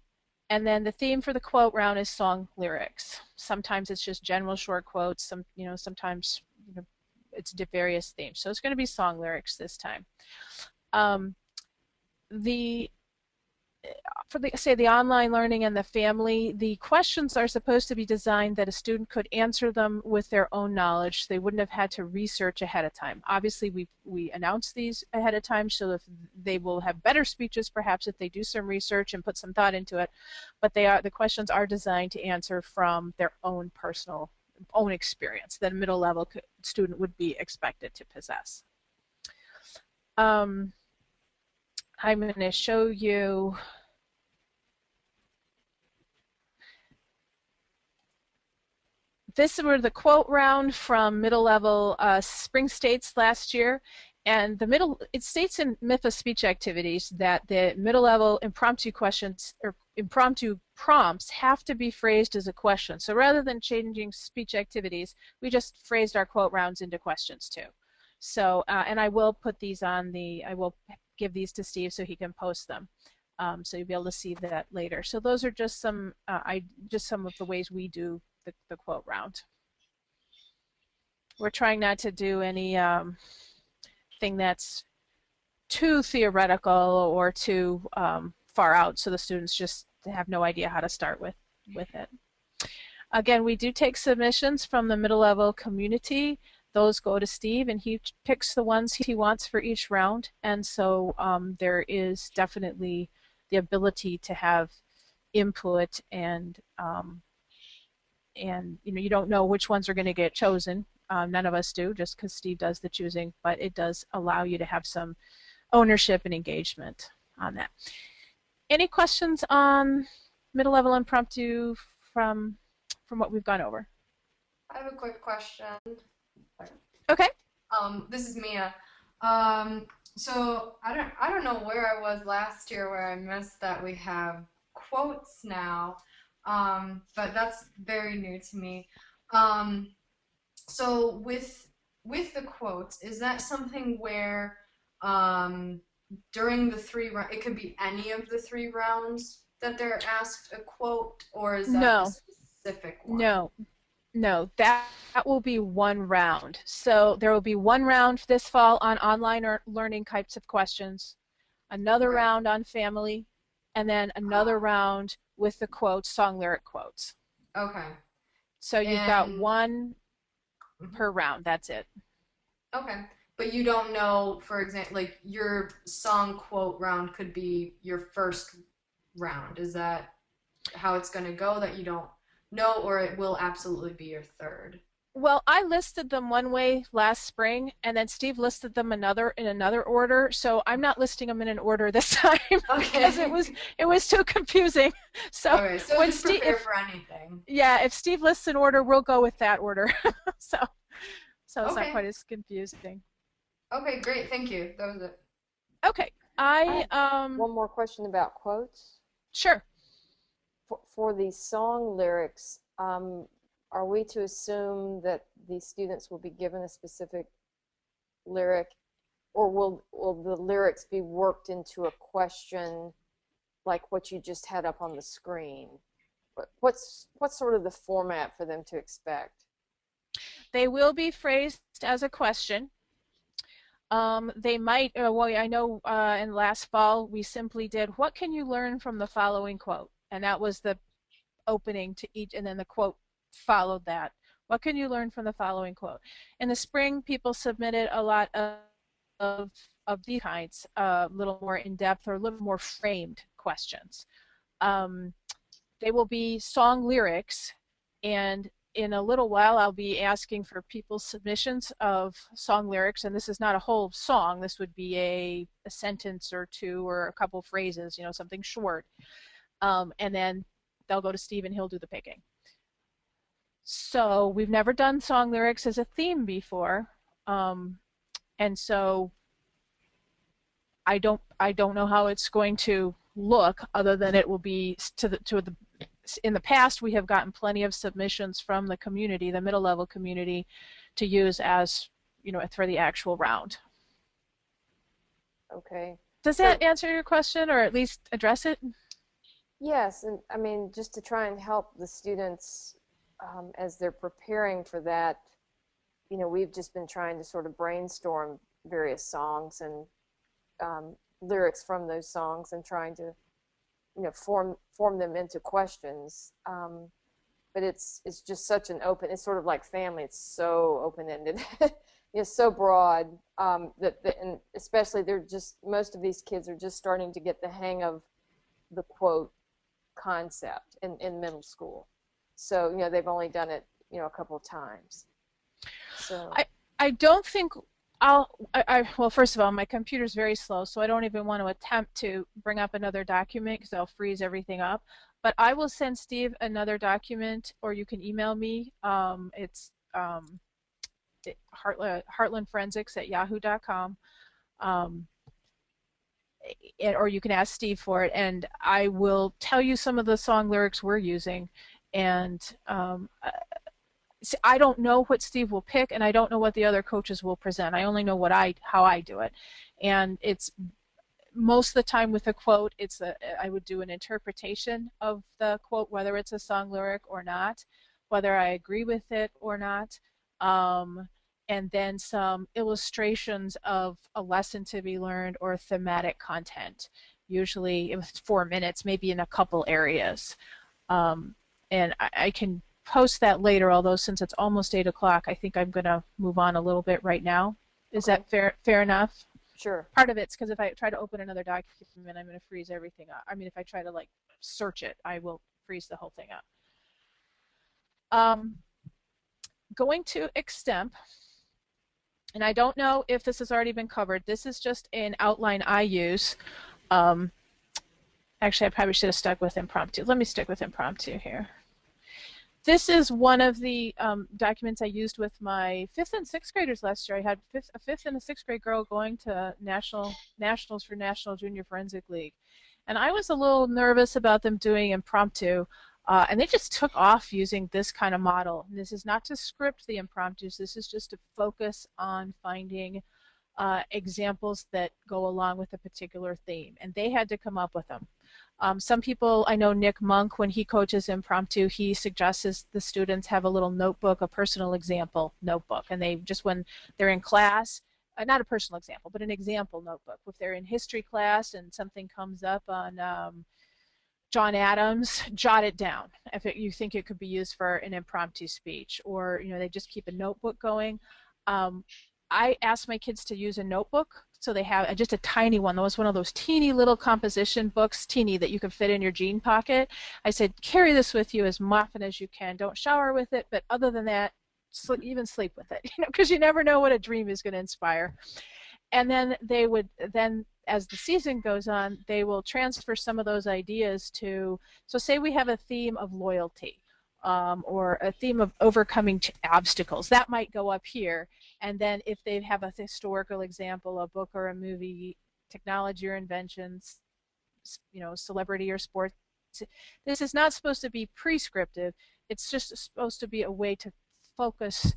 and then the theme for the quote round is song lyrics. Sometimes it's just general short quotes. Sometimes it's various themes. So it's going to be song lyrics this time. For the online learning and the family, the questions are supposed to be designed that a student could answer them with their own knowledge. They wouldn't have had to research ahead of time. Obviously, we announce these ahead of time, so if they will have better speeches perhaps if they do some research and put some thought into it. But the questions are designed to answer from their own personal experience that a middle level student would be expected to possess. I'm going to show you this were the quote round from middle level Spring States last year, and it states in MIFA speech activities that the middle level impromptu questions or impromptu prompts have to be phrased as a question. So rather than changing speech activities, we just phrased our quote rounds into questions too. So and I will put these on I will give these to Steve so he can post them. So you'll be able to see that later. So those are just some of the ways we do the quote round. We're trying not to do any thing that's too theoretical or too far out, so the students just have no idea how to start with it. Again, we do take submissions from the middle level community. Those go to Steve, and he picks the ones he wants for each round. And so there is definitely the ability to have input, and you don't know which ones are going to get chosen. None of us do, just because Steve does the choosing, but it does allow you to have some ownership and engagement on that. Any questions on middle level impromptu from what we've gone over? I have a quick question. Okay. This is Mia. So I don't know where I was last year where I missed that we have quotes now, but that's very new to me. So with the quotes, is that something where during the 3 rounds, it could be any of the 3 rounds that they're asked a quote, or is that a specific one? No, that will be 1 round. So there will be 1 round this fall on online learning types of questions, another round on family, and then another round with the quotes, song lyric quotes. Okay. So you've got 1 per round. That's it. Okay. But you don't know, for example, like your song quote round could be your first round. Is that how it's going to go, that you don't know, or it will absolutely be your third? Well, I listed them one way last spring, and then Steve listed them in another order. So I'm not listing them in an order this time because it was too confusing. So, so when just prepare for anything. Yeah, if Steve lists an order, we'll go with that order. so it's not quite as confusing. Okay, great. Thank you. That was it. Okay. I have one more question about quotes. Sure. for the song lyrics, are we to assume that the students will be given a specific lyric, or will the lyrics be worked into a question like what you just had up on the screen? What's sort of the format for them to expect? They will be phrased as a question. They might, well, I know in last fall we simply did, what can you learn from the following quote? And that was the opening to each, and then the quote followed that. What can you learn from the following quote? In the spring, people submitted a lot of these kinds, a little more in-depth or a little more framed questions. They will be song lyrics, and in a little while I'll be asking for people's submissions of song lyrics, and this is not a whole song. This would be a sentence or two or a couple phrases, you know, something short. And then they'll go to Steve and he'll do the picking. So we've never done song lyrics as a theme before, and so I don't know how it's going to look, other than it will be in the past we have gotten plenty of submissions from the community, the middle level community, to use as, you know, for the actual round. Okay. Does that answer your question, or at least address it? Yes, and I mean, just to try and help the students as they're preparing for that, you know, we've just been trying to sort of brainstorm various songs and lyrics from those songs and trying to, you know, form them into questions. But it's just such an open, it's sort of like family, it's so open-ended. It's so broad and especially most of these kids are just starting to get the hang of the quote concept in middle school. So, you know, they've only done it, you know, a couple of times. So I don't think well, first of all, my computer's very slow, so I don't even want to attempt to bring up another document because I'll freeze everything up. But I will send Steve another document, or you can email me. It's heartlandforensics@yahoo.com. Or you can ask Steve for it, and I will tell you some of the song lyrics we're using. And I don't know what Steve will pick, and I don't know what the other coaches will present. I only know how I do it, and it's most of the time with a quote. I would do an interpretation of the quote, whether it's a song lyric or not, whether I agree with it or not, and then some illustrations of a lesson to be learned or thematic content. Usually it was 4 minutes, maybe in a couple areas, and I can post that later, although since it's almost 8 o'clock, I think I'm going to move on a little bit right now. Is that fair enough? Sure. Part of it's because if I try to open another document, I'm going to freeze everything up. I mean, if I try to, like, search it, I will freeze the whole thing up. Going to Extemp, and I don't know if this has already been covered. This is just an outline I use. Actually, I probably should have stuck with impromptu. Let me stick with impromptu here. This is one of the documents I used with my 5th and 6th graders last year. I had a 5th and a 6th grade girl going to nationals for National Junior Forensic League. And I was a little nervous about them doing impromptu, and they just took off using this kind of model. And this is not to script the impromptus. This is just to focus on finding examples that go along with a particular theme. And they had to come up with them. Some people, I know Nick Monk, when he coaches impromptu, he suggests the students have a little notebook, a personal example notebook, and they just, when they're in class, not a personal example, but an example notebook. If they're in history class and something comes up on John Adams, jot it down if you think it could be used for an impromptu speech, or, you know, they just keep a notebook going. I ask my kids to use a notebook. So they have just a tiny one. That was one of those teeny little composition books, teeny, that you could fit in your jean pocket. I said, carry this with you as often as you can. Don't shower with it, but other than that, even sleep with it, you know, because you never know what a dream is going to inspire. And then they would, as the season goes on, they will transfer some of those ideas to, so say we have a theme of loyalty. Or a theme of overcoming obstacles. That might go up here, and then if they have a historical example, a book or a movie, technology or inventions, you know, celebrity or sport this is not supposed to be prescriptive. It's just supposed to be a way to focus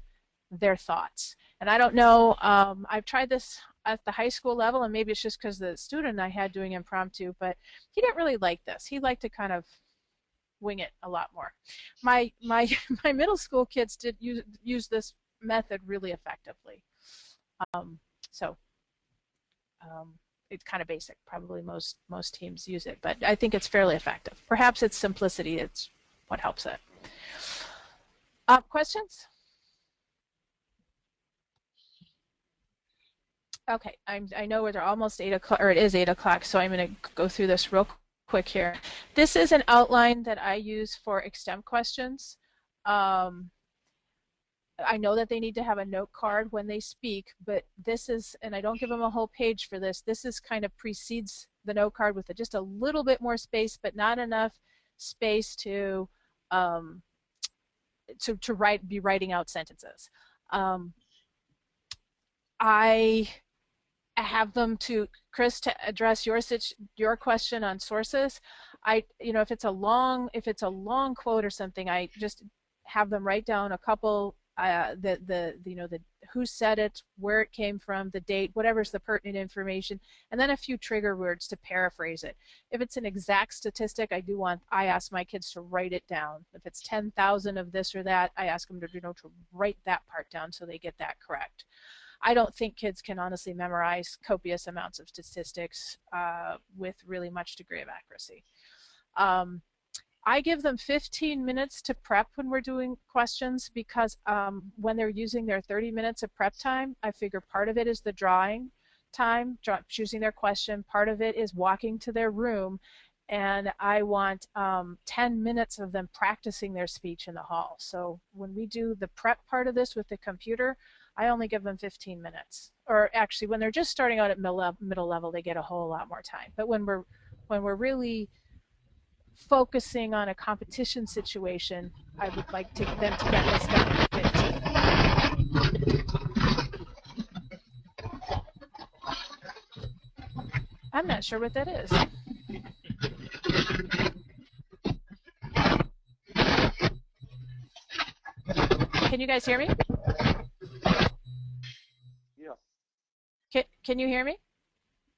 their thoughts. And I don't know, I've tried this at the high school level, and maybe it's just because the student I had doing impromptu, but he didn't really like this. He liked to kind of wing it a lot more. My middle school kids did use this method really effectively. It's kind of basic. Probably most teams use it, but I think it's fairly effective. Perhaps it's simplicity. It's what helps it. Questions? Okay, I know we're almost 8 o'clock, or it is 8 o'clock, so I'm going to go through this real quick here. This is an outline that I use for extemp questions. I know that they need to have a note card when they speak, but this is, and I don't give them a whole page for this, this is kind of precedes the note card with just a little bit more space, but not enough space to be writing out sentences. I have them to Chris to address your question on sources. If it's a long quote or something, I just have them write down a couple the who said it, where it came from, the date, whatever's the pertinent information, and then a few trigger words to paraphrase it. If it's an exact statistic, I ask my kids to write it down. If it's 10,000 of this or that, I ask them to to write that part down so they get that correct. I don't think kids can honestly memorize copious amounts of statistics with really much degree of accuracy. I give them 15 minutes to prep when we're doing questions because when they're using their 30 minutes of prep time, I figure part of it is the drawing time, choosing their question, part of it is walking to their room, and I want 10 minutes of them practicing their speech in the hall. So when we do the prep part of this with the computer, I only give them 15 minutes. Or actually, when they're just starting out at middle level, they get a whole lot more time. But when we're really focusing on a competition situation, I would like them to get this done in 15. I'm not sure what that is. Can you guys hear me? Yeah. Can you hear me?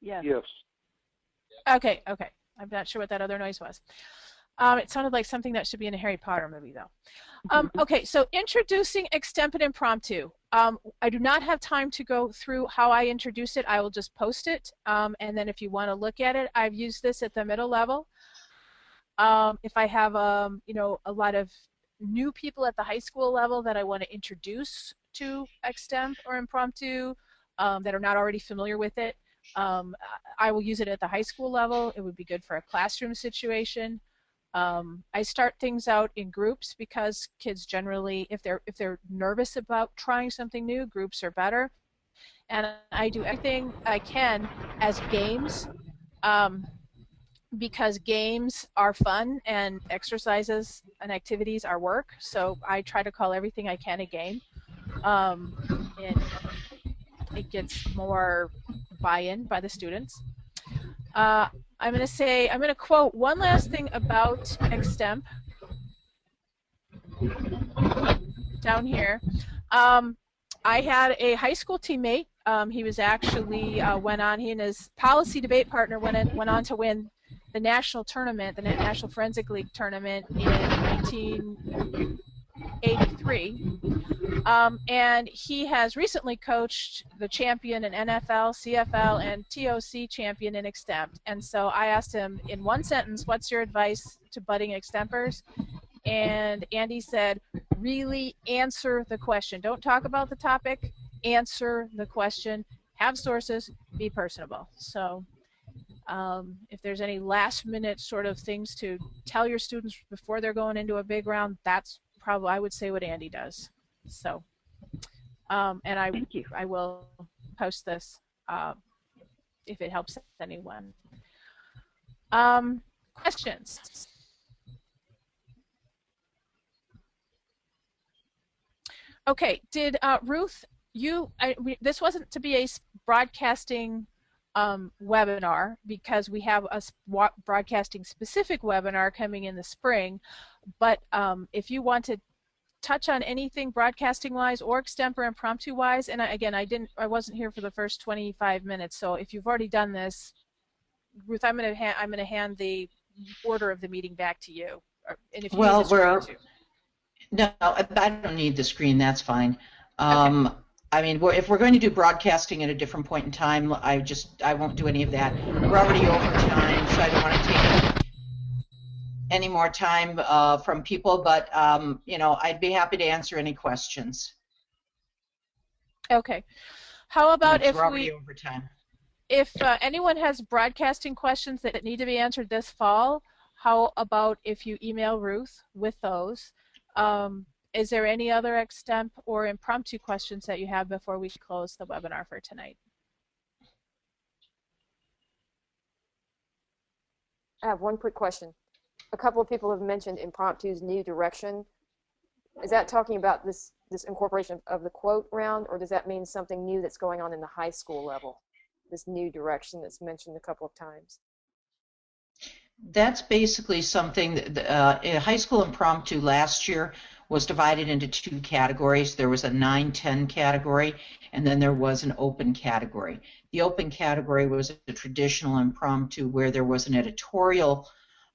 Yes. Yes. Okay. I'm not sure what that other noise was. It sounded like something that should be in a Harry Potter movie, though. Okay, so introducing extemp and impromptu. I do not have time to go through how I introduce it. I will just post it, and then if you want to look at it, I've used this at the middle level. If I have a lot of new people at the high school level that I want to introduce to extemp or impromptu that are not already familiar with it, I will use it at the high school level. It would be good for a classroom situation. I start things out in groups because kids generally, if they're nervous about trying something new, groups are better. And I do everything I can as games because games are fun and exercises and activities are work. So I try to call everything I can a game. And it gets more buy-in by the students. I'm going to quote one last thing about extemp down here. I had a high school teammate. He was actually he and his policy debate partner went on to win the national tournament, the National Forensic League tournament in 1983. And he has recently coached the champion in NFL, CFL, and TOC champion in extemp. And so I asked him in one sentence, what's your advice to budding extempers? And Andy said, really answer the question. Don't talk about the topic, answer the question, have sources, be personable. So if there's any last minute sort of things to tell your students before they're going into a big round, that's probably, I would say, what Andy does. So, and Thank you. I will post this if it helps anyone. Questions? Okay, did Ruth, this wasn't to be a broadcasting webinar, because we have a broadcasting specific webinar coming in the spring. But if you want to touch on anything broadcasting wise or extemporary impromptu wise, and I wasn't here for the first 25 minutes, so if you've already done this, Ruth, I'm going to hand the order of the meeting back to you. And if you Well, need the screen too. No, I don't need the screen. That's fine. Okay. I mean, if we're going to do broadcasting at a different point in time, I won't do any of that. We're already over time, so I don't want to take any more time from people. But you know, I'd be happy to answer any questions. Okay. How about We're if already over time. If anyone has broadcasting questions that need to be answered this fall, how about if you email Ruth with those? Is there any other extemp or impromptu questions that you have before we close the webinar for tonight? I have one quick question. A couple of people have mentioned impromptu's new direction. Is that talking about this incorporation of the quote round, or does that mean something new that's going on in the high school level? This new direction that's mentioned a couple of times. That's basically something that high school impromptu last year was divided into two categories. There was a 9-10 category, and then there was an open category. The open category was a traditional impromptu where there was an editorial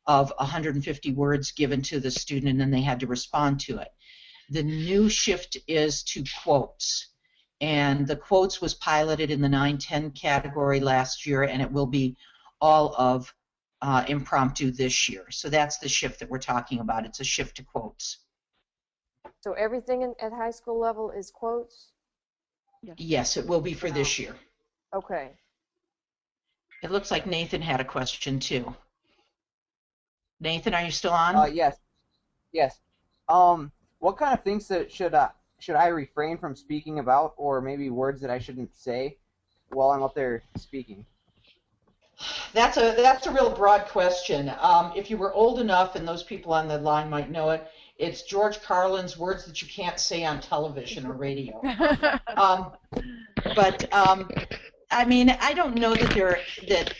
of 150 words given to the student, and then they had to respond to it. The new shift is to quotes, and the quotes was piloted in the 9-10 category last year, and it will be all of impromptu this year. So that's the shift that we're talking about. It's a shift to quotes. So everything at high school level is quotes? Yes, it will be for this year. Okay. It looks like Nathan had a question too. Nathan, are you still on? Yes. Yes. What kind of things should I refrain from speaking about, or maybe words that I shouldn't say while I'm up there speaking? That's a real broad question. If you were old enough, and those people on the line might know it, it's George Carlin's words that you can't say on television or radio. I mean, I don't know that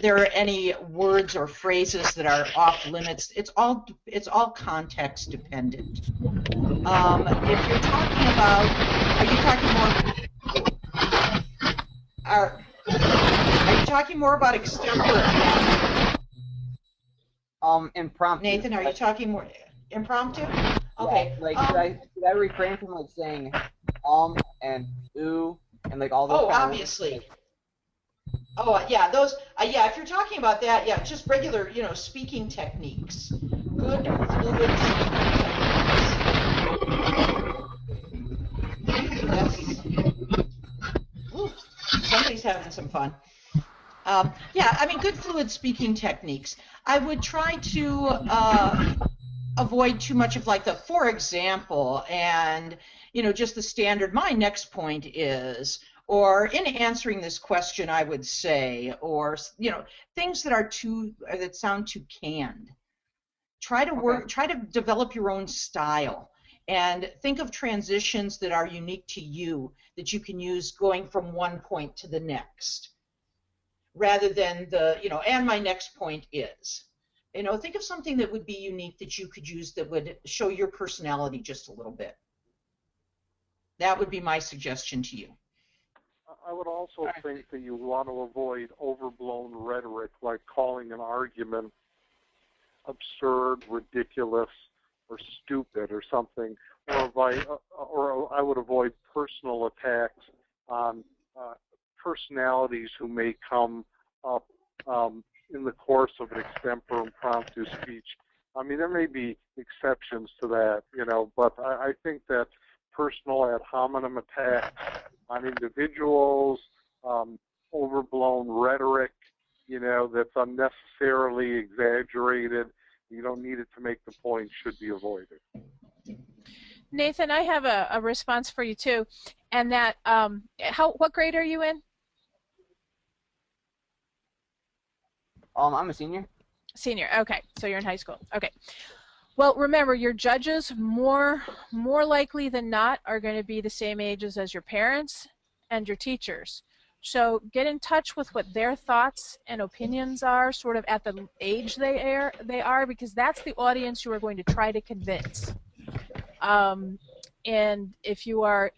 there are any words or phrases that are off limits. It's all context dependent. If you're talking about, are you talking more about extemporary? Impromptu. Nathan, are you talking more impromptu? Okay. Yeah, like, should I refrain from like saying and ooh and like all those? Oh, obviously. Oh, yeah, those. Yeah, if you're talking about that, yeah, just regular, speaking techniques. Good, fluid speaking techniques. Ooh, somebody's having some fun. Yeah, I mean, good fluid speaking techniques. I would try to avoid too much of like the for example and, just the standard, my next point is, or in answering this question, I would say, or, things that sound too canned. Try to develop your own style and think of transitions that are unique to you that you can use going from one point to the next, rather than and my next point is. Think of something that would be unique that you could use that would show your personality just a little bit. That would be my suggestion to you. I would also think that you want to avoid overblown rhetoric, like calling an argument absurd, ridiculous, or stupid, or something. Or I would avoid personal attacks on personalities who may come up in the course of an extemporary impromptu speech. I mean, there may be exceptions to that, but I think that personal ad hominem attacks on individuals, overblown rhetoric, that's unnecessarily exaggerated, you don't need it to make the point, should be avoided. Nathan, I have a response for you too, and that what grade are you in? I'm a senior. Senior, okay, so you're in high school. Okay. Well, remember, your judges more likely than not are going to be the same ages as your parents and your teachers. So get in touch with what their thoughts and opinions are, sort of at the age they are, because that's the audience you are going to try to convince. And if you are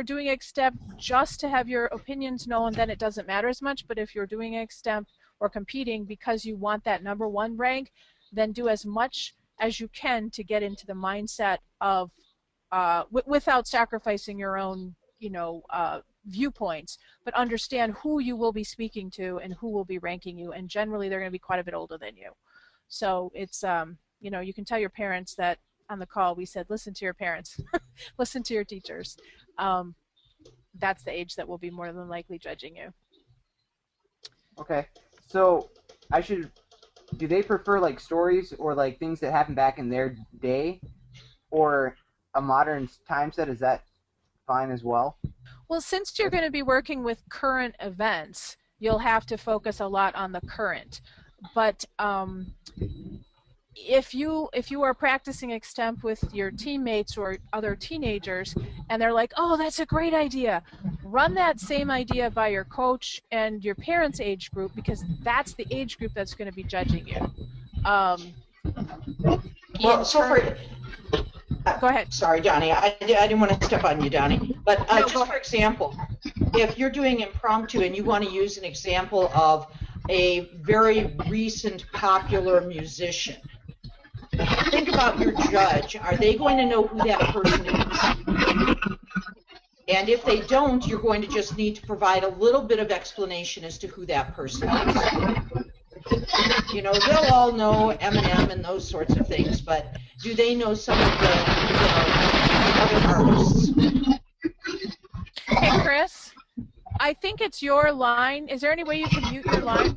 doing extemp just to have your opinions known, then it doesn't matter as much. But if you're doing extemp or competing because you want that #1 rank, then do as much as you can to get into the mindset of without sacrificing your own, viewpoints, but understand who you will be speaking to and who will be ranking you, and generally they're going to be quite a bit older than you. So it's you can tell your parents that on the call we said listen to your parents, listen to your teachers. That's the age that will be more than likely judging you. Okay, so do they prefer like stories or like things that happened back in their day, or a modern time set? Is that fine as well? Well, since you're going to be working with current events, you'll have to focus a lot on the current. But if you are practicing extemp with your teammates or other teenagers, and they're like, "Oh, that's a great idea," run that same idea by your coach and your parents' age group, because that's the age group that's going to be judging you. Well, Go ahead. Sorry, Donnie. I didn't want to step on you, Donnie. But just for example, if you're doing impromptu and you want to use an example of a very recent popular musician, think about your judge. Are they going to know who that person is? And if they don't, you're going to just need to provide a little bit of explanation as to who that person is. They'll all know Eminem and those sorts of things, but do they know some of the other artists? Hey, Chris, I think it's your line. Is there any way you can mute your line?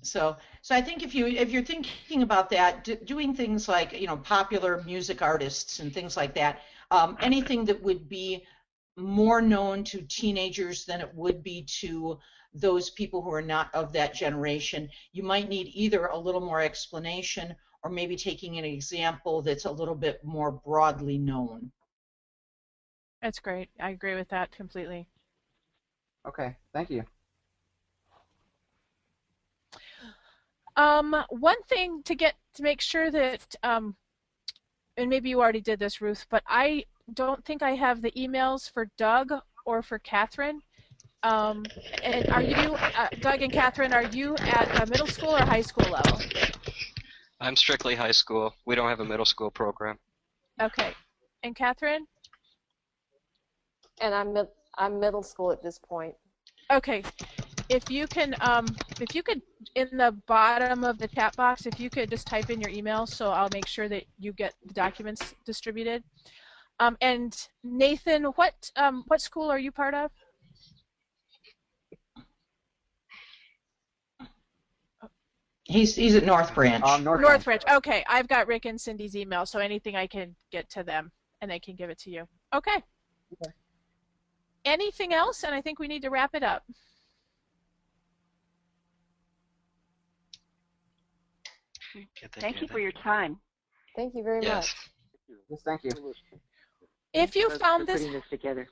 So I think if you're thinking about that, doing things like popular music artists and things like that, anything that would be more known to teenagers than it would be to those people who are not of that generation, you might need either a little more explanation or maybe taking an example that's a little bit more broadly known. That's great. I agree with that completely. Okay, thank you. One thing to make sure that, and maybe you already did this, Ruth, but I don't think I have the emails for Doug or for Catherine. And are you, Doug and Catherine, are you at a middle school or high school level? I'm strictly high school. We don't have a middle school program. Okay. And Catherine? And I'm middle school at this point. Okay. If you could, in the bottom of the chat box, if you could just type in your email, so I'll make sure that you get the documents distributed. And Nathan, what school are you part of? He's at North Branch. North Branch. Okay, I've got Rick and Cindy's email, so anything I can get to them, and they can give it to you. Okay. Anything else? And I think we need to wrap it up. Thank you for your time. Thank you very much. Yes, thank you. If you found this, putting this together.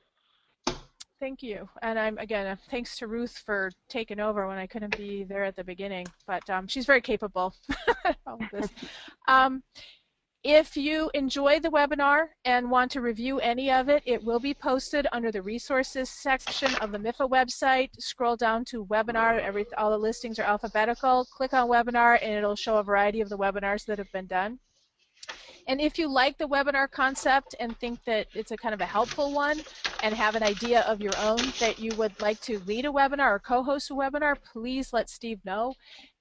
Thank you. And again, thanks to Ruth for taking over when I couldn't be there at the beginning. But she's very capable. All of this. If you enjoy the webinar and want to review any of it, it will be posted under the resources section of the MIFA website. Scroll down to webinar. All the listings are alphabetical. Click on webinar, and it'll show a variety of the webinars that have been done. And if you like the webinar concept and think that it's a kind of a helpful one and have an idea of your own that you would like to lead a webinar or co-host a webinar, please let Steve know.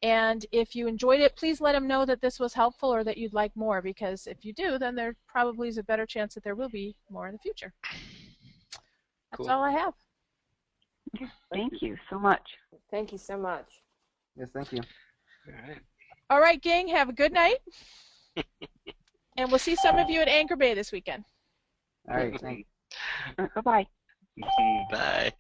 And if you enjoyed it, please let him know that this was helpful or that you'd like more, because if you do, then there probably is a better chance that there will be more in the future. That's all I have. Thank you so much. Thank you so much. Yes, thank you. All right. All right, gang, have a good night. And we'll see some of you at Anchor Bay this weekend. All right, thanks. Bye-bye. Bye.